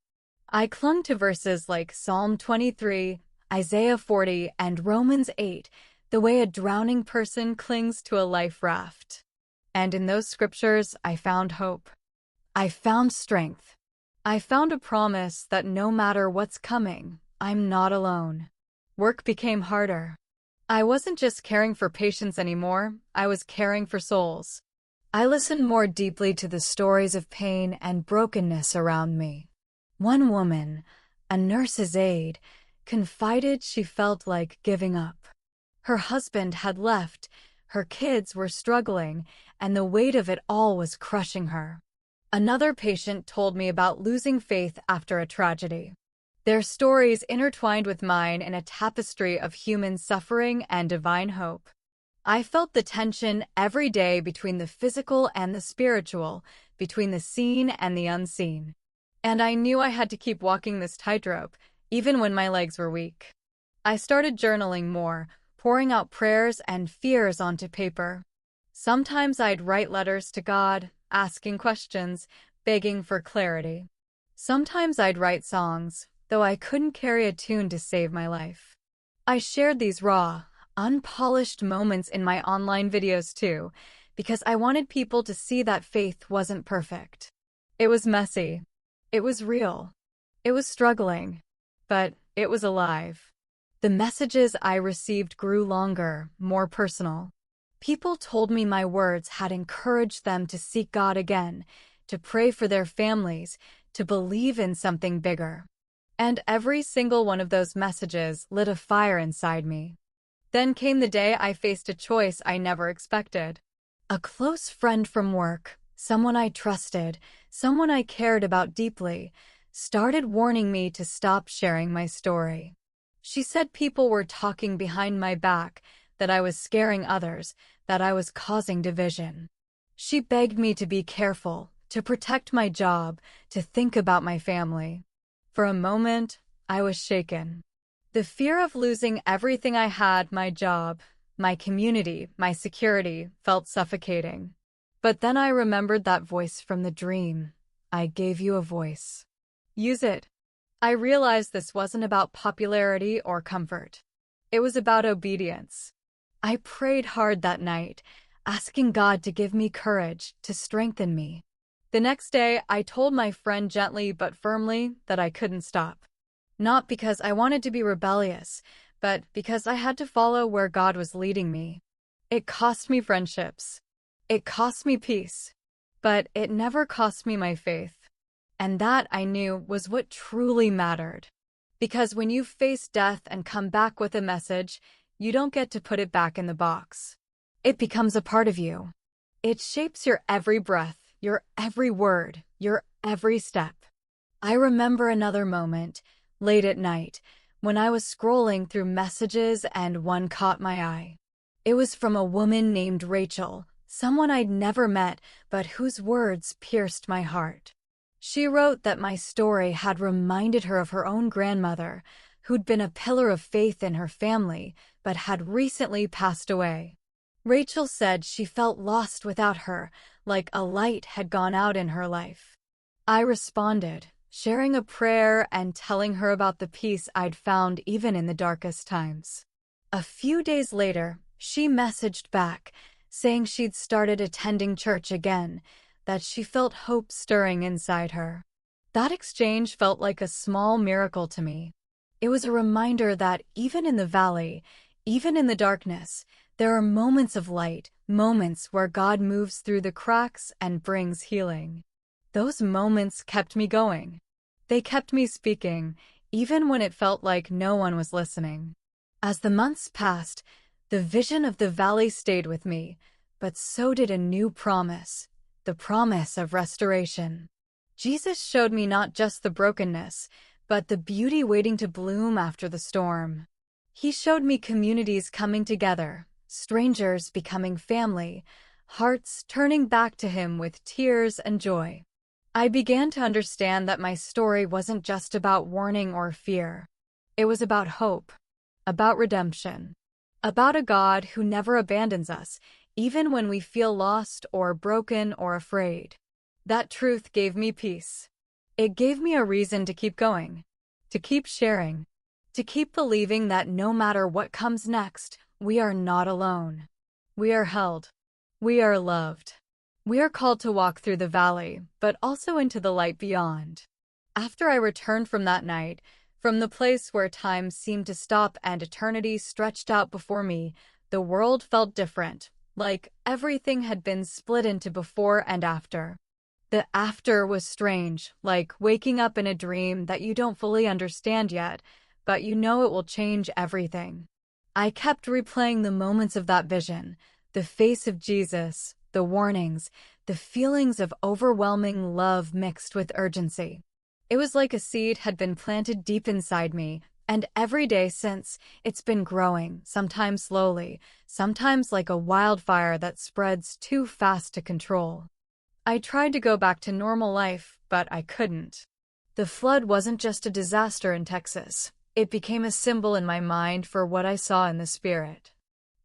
I clung to verses like Psalm 23, Isaiah 40, and Romans 8, the way a drowning person clings to a life raft. And in those scriptures, I found hope. I found strength. I found a promise that no matter what's coming, I'm not alone. Work became harder. I wasn't just caring for patients anymore, I was caring for souls. I listened more deeply to the stories of pain and brokenness around me. One woman, a nurse's aide, confided she felt like giving up. Her husband had left, her kids were struggling, and the weight of it all was crushing her. Another patient told me about losing faith after a tragedy. Their stories intertwined with mine in a tapestry of human suffering and divine hope. I felt the tension every day between the physical and the spiritual, between the seen and the unseen. And I knew I had to keep walking this tightrope, even when my legs were weak. I started journaling more, pouring out prayers and fears onto paper. Sometimes I'd write letters to God, asking questions, begging for clarity. Sometimes I'd write songs, though I couldn't carry a tune to save my life. I shared these raw, unpolished moments in my online videos too, because I wanted people to see that faith wasn't perfect. It was messy. It was real. It was struggling. But it was alive. The messages I received grew longer, more personal. People told me my words had encouraged them to seek God again, to pray for their families, to believe in something bigger. And every single one of those messages lit a fire inside me. Then came the day I faced a choice I never expected. A close friend from work, someone I trusted, someone I cared about deeply, started warning me to stop sharing my story. She said people were talking behind my back, that I was scaring others, that I was causing division. She begged me to be careful, to protect my job, to think about my family. For a moment, I was shaken. The fear of losing everything I had, my job, my community, my security, felt suffocating. But then I remembered that voice from the dream. I gave you a voice. Use it. I realized this wasn't about popularity or comfort. It was about obedience. I prayed hard that night, asking God to give me courage, to strengthen me. The next day, I told my friend gently but firmly that I couldn't stop. Not because I wanted to be rebellious, but because I had to follow where God was leading me. It cost me friendships. It cost me peace. But it never cost me my faith. And that, I knew, was what truly mattered. Because when you face death and come back with a message, you don't get to put it back in the box. It becomes a part of you. It shapes your every breath, your every word, your every step. I remember another moment, late at night, when I was scrolling through messages and one caught my eye. It was from a woman named Rachel, someone I'd never met but whose words pierced my heart. She wrote that my story had reminded her of her own grandmother, who'd been a pillar of faith in her family but had recently passed away. Rachel said she felt lost without her, like a light had gone out in her life. I responded, sharing a prayer and telling her about the peace I'd found even in the darkest times. A few days later, she messaged back, saying she'd started attending church again, that she felt hope stirring inside her. That exchange felt like a small miracle to me. It was a reminder that even in the valley, even in the darkness, there are moments of light, moments where God moves through the cracks and brings healing. Those moments kept me going. They kept me speaking, even when it felt like no one was listening. As the months passed, the vision of the valley stayed with me, but so did a new promise, the promise of restoration. Jesus showed me not just the brokenness, but the beauty waiting to bloom after the storm. He showed me communities coming together, strangers becoming family, hearts turning back to Him with tears and joy. I began to understand that my story wasn't just about warning or fear. It was about hope, about redemption, about a God who never abandons us, even when we feel lost or broken or afraid. That truth gave me peace. It gave me a reason to keep going, to keep sharing, to keep believing that no matter what comes next, we are not alone. We are held. We are loved. We are called to walk through the valley, but also into the light beyond. After I returned from that night, from the place where time seemed to stop and eternity stretched out before me, the world felt different, like everything had been split into before and after. The after was strange, like waking up in a dream that you don't fully understand yet, but you know it will change everything. I kept replaying the moments of that vision, the face of Jesus, the warnings, the feelings of overwhelming love mixed with urgency. It was like a seed had been planted deep inside me, and every day since, it's been growing, sometimes slowly, sometimes like a wildfire that spreads too fast to control. I tried to go back to normal life, but I couldn't. The flood wasn't just a disaster in Texas. It became a symbol in my mind for what I saw in the spirit.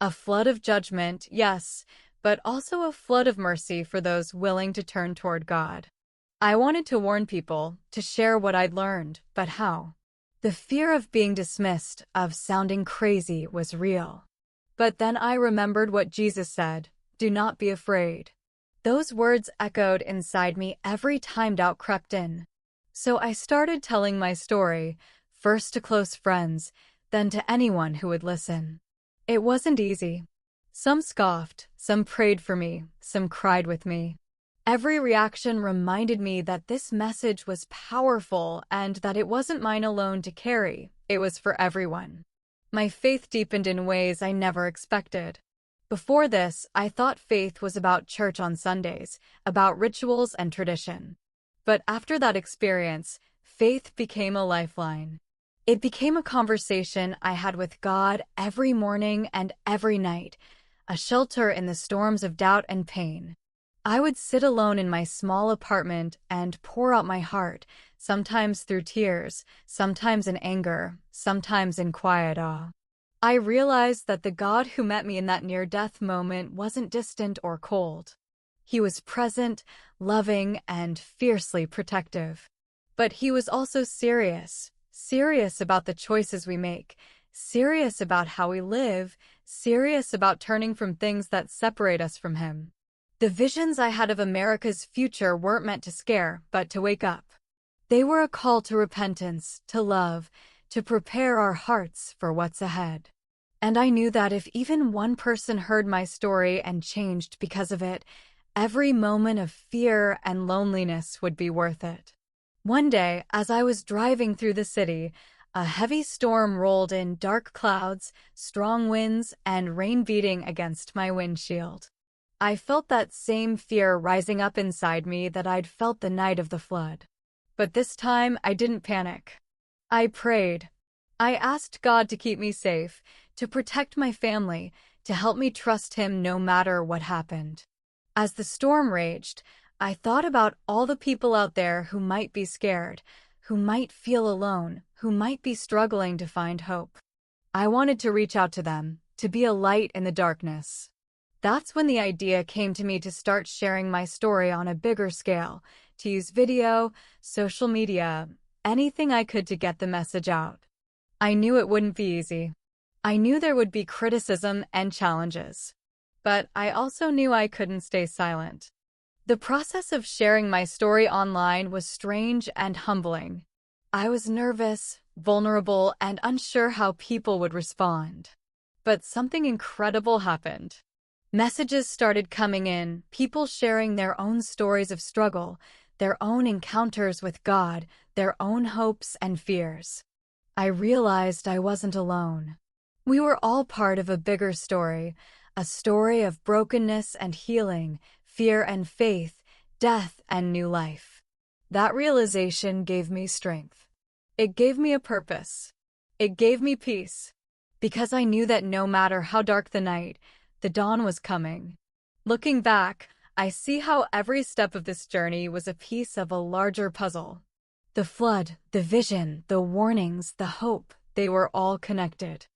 A flood of judgment, yes, but also a flood of mercy for those willing to turn toward God. I wanted to warn people, to share what I'd learned, but how? The fear of being dismissed, of sounding crazy, was real. But then I remembered what Jesus said, "Do not be afraid." Those words echoed inside me every time doubt crept in. So I started telling my story, first to close friends, then to anyone who would listen. It wasn't easy. Some scoffed, some prayed for me, some cried with me. Every reaction reminded me that this message was powerful and that it wasn't mine alone to carry, it was for everyone. My faith deepened in ways I never expected. Before this, I thought faith was about church on Sundays, about rituals and tradition. But after that experience, faith became a lifeline. It became a conversation I had with God every morning and every night, a shelter in the storms of doubt and pain. I would sit alone in my small apartment and pour out my heart, sometimes through tears, sometimes in anger, sometimes in quiet awe. I realized that the God who met me in that near-death moment wasn't distant or cold. He was present, loving, and fiercely protective. But he was also serious about the choices we make, serious about how we live, serious about turning from things that separate us from him. The visions I had of America's future weren't meant to scare, but to wake up. They were a call to repentance, to love, to prepare our hearts for what's ahead. And I knew that if even one person heard my story and changed because of it, every moment of fear and loneliness would be worth it. One day, as I was driving through the city, a heavy storm rolled in, dark clouds, strong winds, and rain beating against my windshield. I felt that same fear rising up inside me that I'd felt the night of the flood. But this time, I didn't panic. I prayed. I asked God to keep me safe, to protect my family, to help me trust him no matter what happened. As the storm raged, I thought about all the people out there who might be scared, who might feel alone, who might be struggling to find hope. I wanted to reach out to them, to be a light in the darkness. That's when the idea came to me to start sharing my story on a bigger scale, to use video, social media, anything I could to get the message out. I knew it wouldn't be easy. I knew there would be criticism and challenges. But I also knew I couldn't stay silent. The process of sharing my story online was strange and humbling. I was nervous, vulnerable, and unsure how people would respond. But something incredible happened. Messages started coming in, people sharing their own stories of struggle, their own encounters with God, their own hopes and fears. I realized I wasn't alone. We were all part of a bigger story, a story of brokenness and healing, fear and faith, death and new life. That realization gave me strength. It gave me a purpose. It gave me peace. Because I knew that no matter how dark the night, the dawn was coming. Looking back, I see how every step of this journey was a piece of a larger puzzle. The flood, the vision, the warnings, the hope, they were all connected.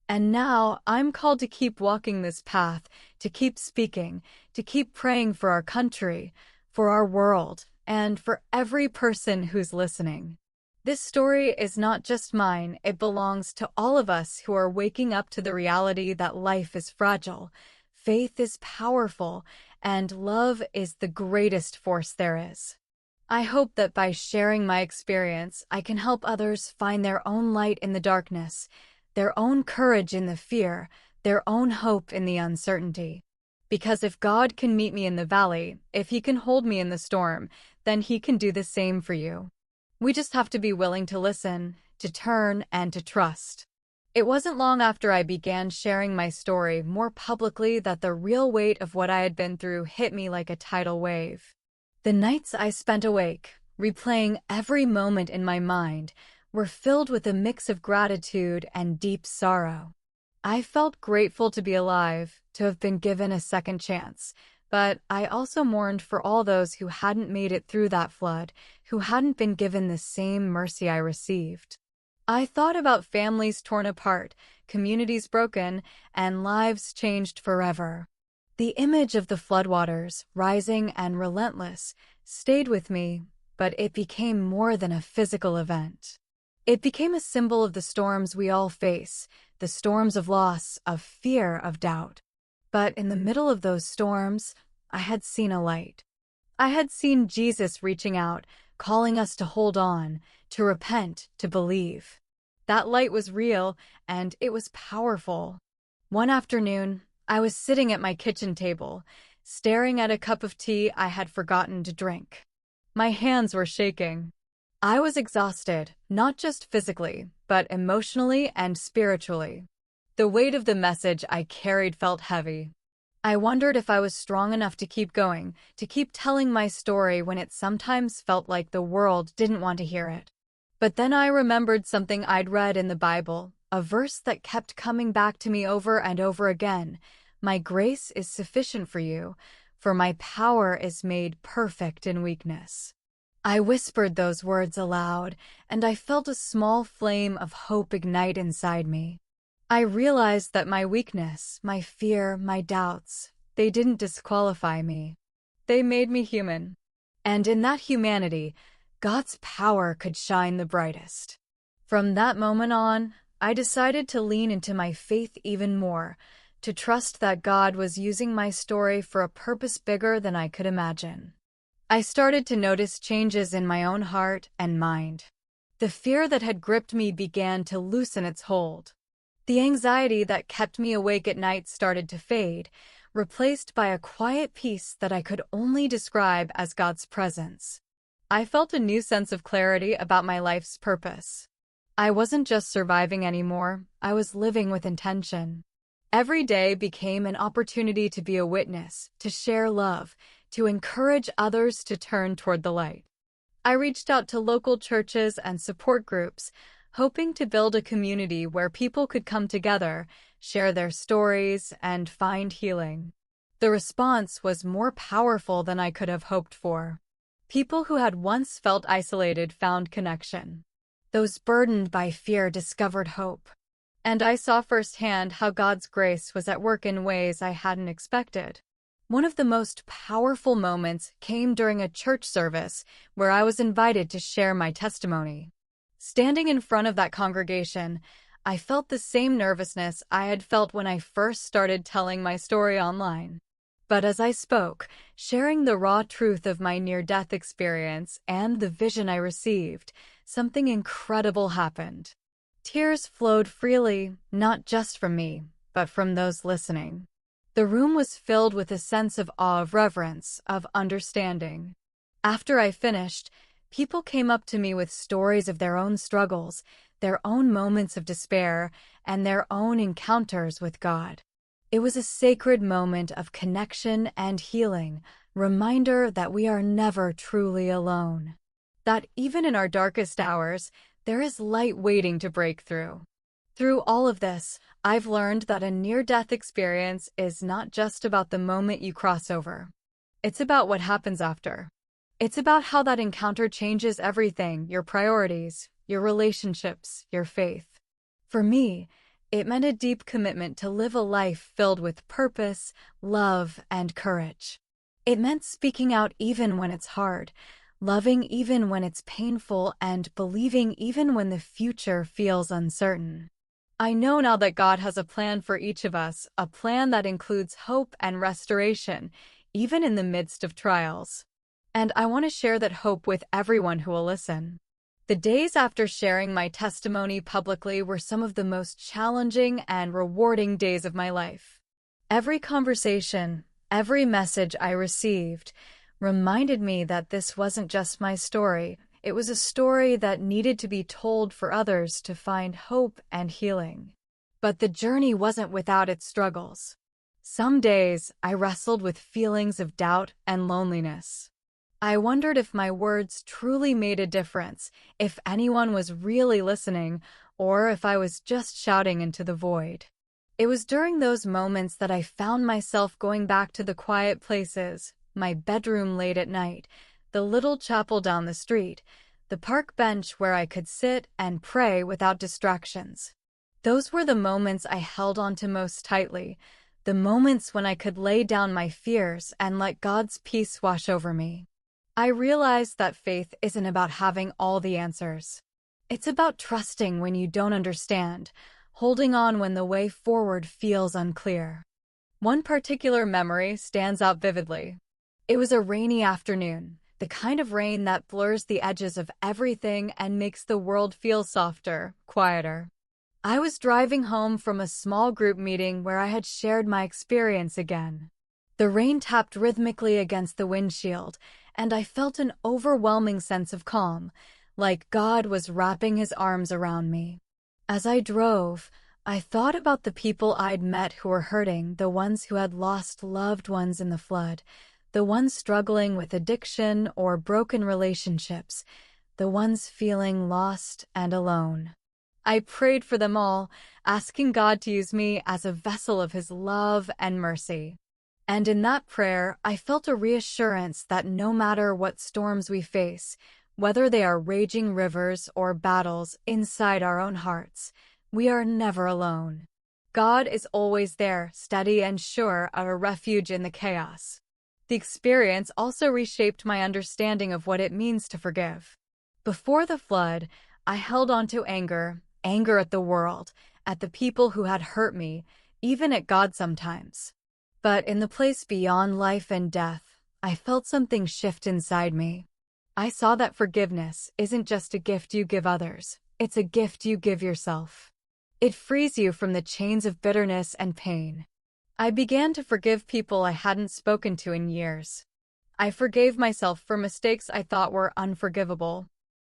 And now I'm called to keep walking this path, to keep speaking, to keep praying for our country, for our world, and for every person who's listening. This story is not just mine, it belongs to all of us who are waking up to the reality that life is fragile, faith is powerful, and love is the greatest force there is. I hope that by sharing my experience, I can help others find their own light in the darkness, their own courage in the fear, their own hope in the uncertainty. Because if God can meet me in the valley, if He can hold me in the storm, then He can do the same for you. We just have to be willing to listen, to turn, and to trust. It wasn't long after I began sharing my story more publicly that the real weight of what I had been through hit me like a tidal wave. The nights I spent awake, replaying every moment in my mind, were filled with a mix of gratitude and deep sorrow. I felt grateful to be alive, to have been given a second chance, but I also mourned for all those who hadn't made it through that flood, who hadn't been given the same mercy I received. I thought about families torn apart, communities broken, and lives changed forever. The image of the floodwaters, rising and relentless, stayed with me, but it became more than a physical event. It became a symbol of the storms we all face, the storms of loss, of fear, of doubt. But in the middle of those storms, I had seen a light. I had seen Jesus reaching out, calling us to hold on, to repent, to believe. That light was real, and it was powerful. One afternoon, I was sitting at my kitchen table, staring at a cup of tea I had forgotten to drink. My hands were shaking. I was exhausted, not just physically, but emotionally and spiritually. The weight of the message I carried felt heavy. I wondered if I was strong enough to keep going, to keep telling my story when it sometimes felt like the world didn't want to hear it. But then I remembered something I'd read in the Bible, a verse that kept coming back to me over and over again. My grace is sufficient for you, for my power is made perfect in weakness. I whispered those words aloud, and I felt a small flame of hope ignite inside me. I realized that my weakness, my fear, my doubts, they didn't disqualify me. They made me human. And in that humanity, God's power could shine the brightest. From that moment on, I decided to lean into my faith even more, to trust that God was using my story for a purpose bigger than I could imagine. I started to notice changes in my own heart and mind. The fear that had gripped me began to loosen its hold. The anxiety that kept me awake at night started to fade, replaced by a quiet peace that I could only describe as God's presence. I felt a new sense of clarity about my life's purpose. I wasn't just surviving anymore, I was living with intention. Every day became an opportunity to be a witness, to share love, to encourage others to turn toward the light. I reached out to local churches and support groups, hoping to build a community where people could come together, share their stories, and find healing. The response was more powerful than I could have hoped for. People who had once felt isolated found connection. Those burdened by fear discovered hope. And I saw firsthand how God's grace was at work in ways I hadn't expected. One of the most powerful moments came during a church service where I was invited to share my testimony. Standing in front of that congregation, I felt the same nervousness I had felt when I first started telling my story online. But as I spoke, sharing the raw truth of my near-death experience and the vision I received, something incredible happened. Tears flowed freely, not just from me, but from those listening. The room was filled with a sense of awe, of reverence, of understanding. After I finished, people came up to me with stories of their own struggles, their own moments of despair, and their own encounters with God. It was a sacred moment of connection and healing, reminder that we are never truly alone. That even in our darkest hours, there is light waiting to break through. Through all of this, I've learned that a near-death experience is not just about the moment you cross over. It's about what happens after. It's about how that encounter changes everything, your priorities, your relationships, your faith. For me, it meant a deep commitment to live a life filled with purpose, love, and courage. It meant speaking out even when it's hard, loving even when it's painful, and believing even when the future feels uncertain. I know now that God has a plan for each of us, a plan that includes hope and restoration, even in the midst of trials. And I want to share that hope with everyone who will listen. The days after sharing my testimony publicly were some of the most challenging and rewarding days of my life. Every conversation, every message I received, reminded me that this wasn't just my story. It was a story that needed to be told for others to find hope and healing. But the journey wasn't without its struggles. Some days, I wrestled with feelings of doubt and loneliness. I wondered if my words truly made a difference, if anyone was really listening, or if I was just shouting into the void. It was during those moments that I found myself going back to the quiet places, my bedroom late at night, the little chapel down the street, the park bench where I could sit and pray without distractions. Those were the moments I held onto most tightly, the moments when I could lay down my fears and let God's peace wash over me. I realized that faith isn't about having all the answers. It's about trusting when you don't understand, holding on when the way forward feels unclear. One particular memory stands out vividly. It was a rainy afternoon, the kind of rain that blurs the edges of everything and makes the world feel softer, quieter. I was driving home from a small group meeting where I had shared my experience again. The rain tapped rhythmically against the windshield, and I felt an overwhelming sense of calm, like God was wrapping his arms around me. As I drove, I thought about the people I'd met who were hurting, the ones who had lost loved ones in the flood, the ones struggling with addiction or broken relationships, the ones feeling lost and alone. I prayed for them all, asking God to use me as a vessel of his love and mercy. And in that prayer, I felt a reassurance that no matter what storms we face, whether they are raging rivers or battles inside our own hearts, we are never alone. God is always there, steady and sure, a refuge in the chaos. The experience also reshaped my understanding of what it means to forgive. Before the flood, I held on to anger at the world, at the people who had hurt me, even at God sometimes. But in the place beyond life and death, I felt something shift inside me. I saw that forgiveness isn't just a gift you give others, it's a gift you give yourself. It frees you from the chains of bitterness and pain. I began to forgive people I hadn't spoken to in years. I forgave myself for mistakes I thought were unforgivable.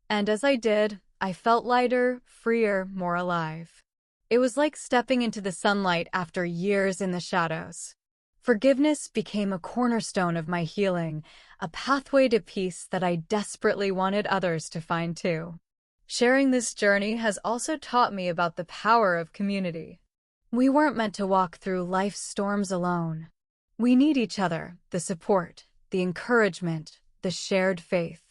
And as I did, I felt lighter, freer, more alive. It was like stepping into the sunlight after years in the shadows. Forgiveness became a cornerstone of my healing, a pathway to peace that I desperately wanted others to find too. Sharing this journey has also taught me about the power of community. We weren't meant to walk through life's storms alone. We need each other, the support, the encouragement, the shared faith.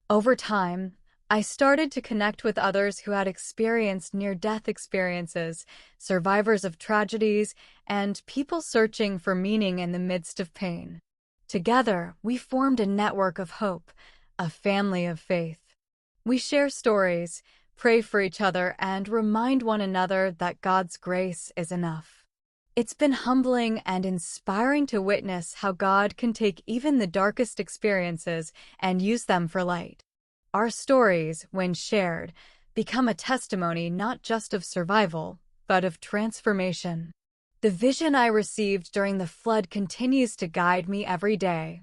Over time, I started to connect with others who had experienced near-death experiences, survivors of tragedies, and people searching for meaning in the midst of pain. Together, we formed a network of hope, a family of faith. We share stories, pray for each other, and remind one another that God's grace is enough. It's been humbling and inspiring to witness how God can take even the darkest experiences and use them for light. Our stories, when shared, become a testimony not just of survival, but of transformation. The vision I received during the flood continues to guide me every day.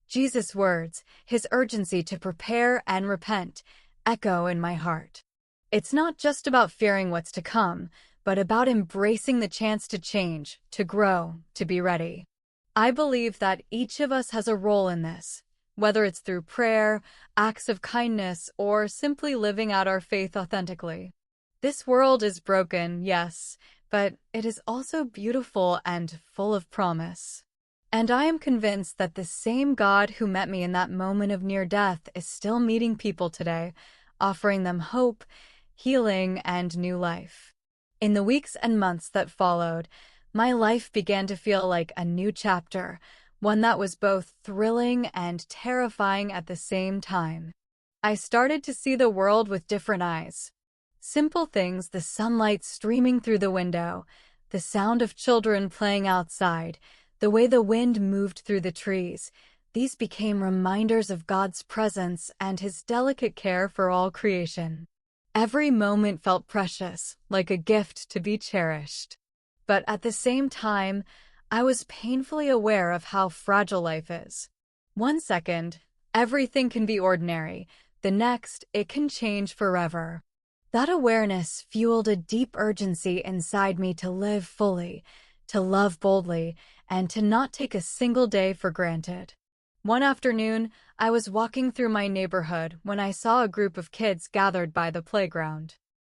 Jesus' words, his urgency to prepare and repent, echo in my heart. It's not just about fearing what's to come, but about embracing the chance to change, to grow, to be ready. I believe that each of us has a role in this, whether it's through prayer, acts of kindness, or simply living out our faith authentically. This world is broken, yes, but it is also beautiful and full of promise. And I am convinced that the same God who met me in that moment of near death is still meeting people today, offering them hope, healing, and new life. In the weeks and months that followed, my life began to feel like a new chapter, one that was both thrilling and terrifying at the same time. I started to see the world with different eyes. Simple things, the sunlight streaming through the window, the sound of children playing outside, the way the wind moved through the trees, these became reminders of God's presence and his delicate care for all creation. Every moment felt precious, like a gift to be cherished. But at the same time, I was painfully aware of how fragile life is. One second, everything can be ordinary. The next, it can change forever. That awareness fueled a deep urgency inside me to live fully, to love boldly, and to not take a single day for granted. One afternoon, I was walking through my neighborhood when I saw a group of kids gathered by the playground.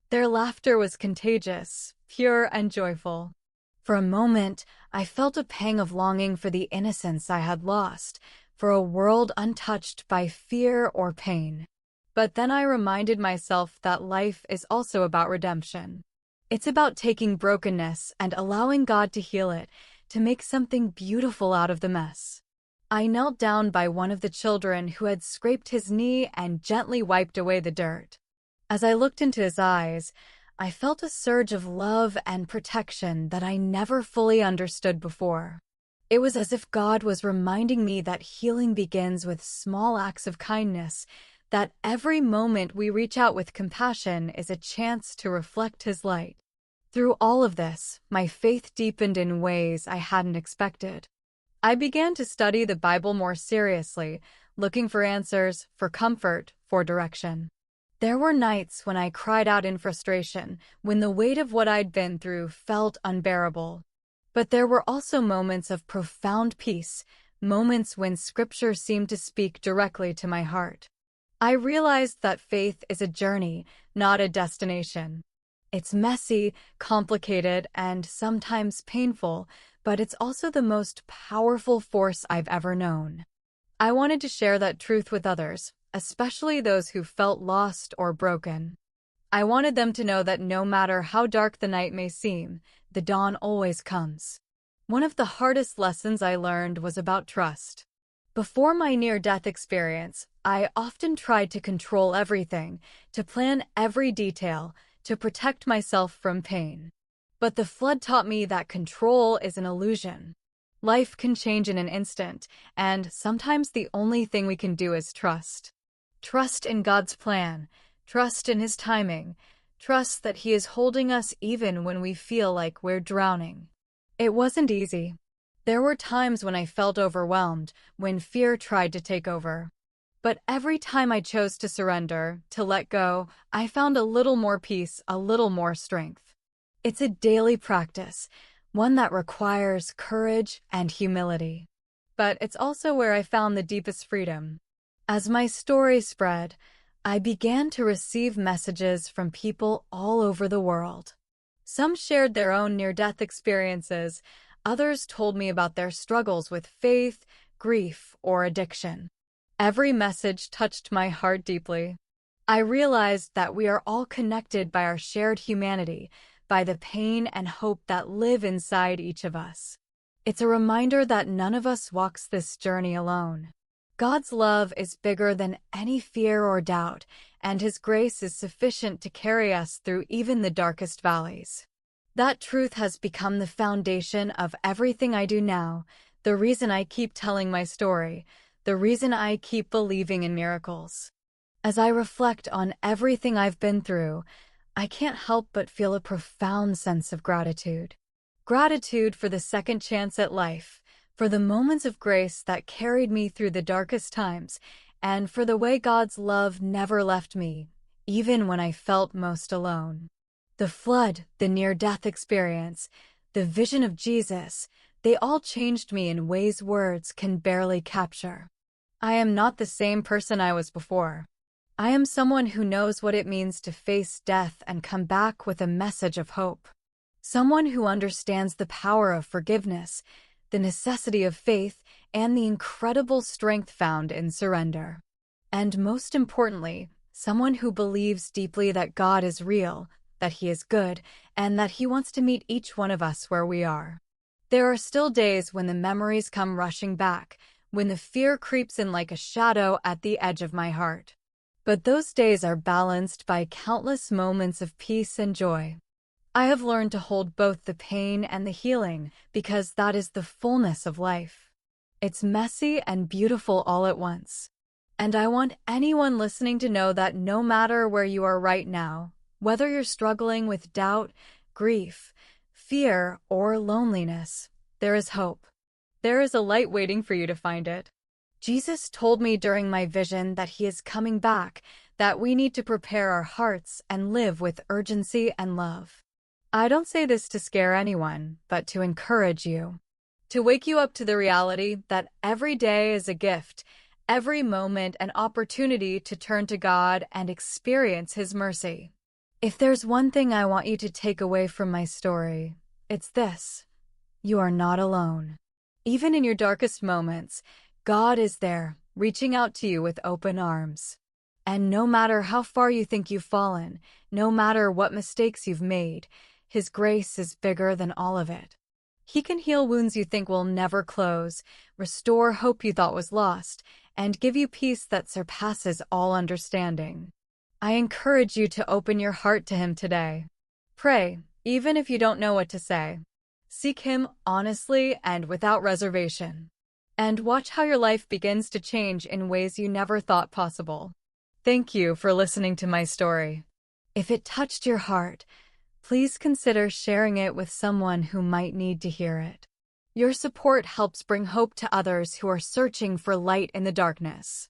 Their laughter was contagious, pure and joyful. For a moment, I felt a pang of longing for the innocence I had lost, for a world untouched by fear or pain. But then I reminded myself that life is also about redemption. It's about taking brokenness and allowing God to heal it, to make something beautiful out of the mess. I knelt down by one of the children who had scraped his knee and gently wiped away the dirt. As I looked into his eyes, I felt a surge of love and protection that I never fully understood before. It was as if God was reminding me that healing begins with small acts of kindness, that every moment we reach out with compassion is a chance to reflect his light. Through all of this, my faith deepened in ways I hadn't expected. I began to study the Bible more seriously, looking for answers, for comfort, for direction. There were nights when I cried out in frustration, when the weight of what I'd been through felt unbearable. But there were also moments of profound peace, moments when Scripture seemed to speak directly to my heart. I realized that faith is a journey, not a destination. It's messy, complicated, and sometimes painful, but it's also the most powerful force I've ever known. I wanted to share that truth with others, especially those who felt lost or broken. I wanted them to know that no matter how dark the night may seem, the dawn always comes. One of the hardest lessons I learned was about trust. Before my near-death experience, I often tried to control everything, to plan every detail, to protect myself from pain. But the flood taught me that control is an illusion. Life can change in an instant, and sometimes the only thing we can do is trust. Trust in God's plan, trust in his timing, trust that he is holding us even when we feel like we're drowning. It wasn't easy. There were times when I felt overwhelmed, when fear tried to take over. But every time I chose to surrender, to let go, I found a little more peace, a little more strength. It's a daily practice, one that requires courage and humility. But it's also where I found the deepest freedom. As my story spread, I began to receive messages from people all over the world. Some shared their own near-death experiences, others told me about their struggles with faith, grief, or addiction. Every message touched my heart deeply. I realized that we are all connected by our shared humanity, by the pain and hope that live inside each of us. It's a reminder that none of us walks this journey alone. God's love is bigger than any fear or doubt, and His grace is sufficient to carry us through even the darkest valleys. That truth has become the foundation of everything I do now, the reason I keep telling my story, the reason I keep believing in miracles. As I reflect on everything I've been through, I can't help but feel a profound sense of gratitude. Gratitude for the second chance at life, for the moments of grace that carried me through the darkest times, and for the way God's love never left me, even when I felt most alone. The flood, the near-death experience, the vision of Jesus, they all changed me in ways words can barely capture. I am not the same person I was before. I am someone who knows what it means to face death and come back with a message of hope. Someone who understands the power of forgiveness, the necessity of faith, and the incredible strength found in surrender. And most importantly, someone who believes deeply that God is real, that He is good, and that He wants to meet each one of us where we are. There are still days when the memories come rushing back, when the fear creeps in like a shadow at the edge of my heart. But those days are balanced by countless moments of peace and joy. I have learned to hold both the pain and the healing because that is the fullness of life. It's messy and beautiful all at once. And I want anyone listening to know that no matter where you are right now, whether you're struggling with doubt, grief, fear, or loneliness, there is hope. There is a light waiting for you to find it. Jesus told me during my vision that He is coming back, that we need to prepare our hearts and live with urgency and love. I don't say this to scare anyone, but to encourage you. To wake you up to the reality that every day is a gift, every moment an opportunity to turn to God and experience His mercy. If there's one thing I want you to take away from my story, it's this: you are not alone. Even in your darkest moments, God is there, reaching out to you with open arms. And no matter how far you think you've fallen, no matter what mistakes you've made, His grace is bigger than all of it. He can heal wounds you think will never close, restore hope you thought was lost, and give you peace that surpasses all understanding. I encourage you to open your heart to Him today. Pray, even if you don't know what to say. Seek Him honestly and without reservation. And watch how your life begins to change in ways you never thought possible. Thank you for listening to my story. If it touched your heart, please consider sharing it with someone who might need to hear it. Your support helps bring hope to others who are searching for light in the darkness.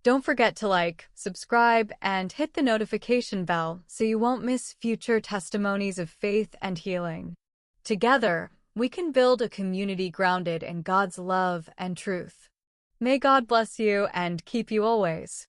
Don't forget to like, subscribe, and hit the notification bell so you won't miss future testimonies of faith and healing. Together, we can build a community grounded in God's love and truth. May God bless you and keep you always.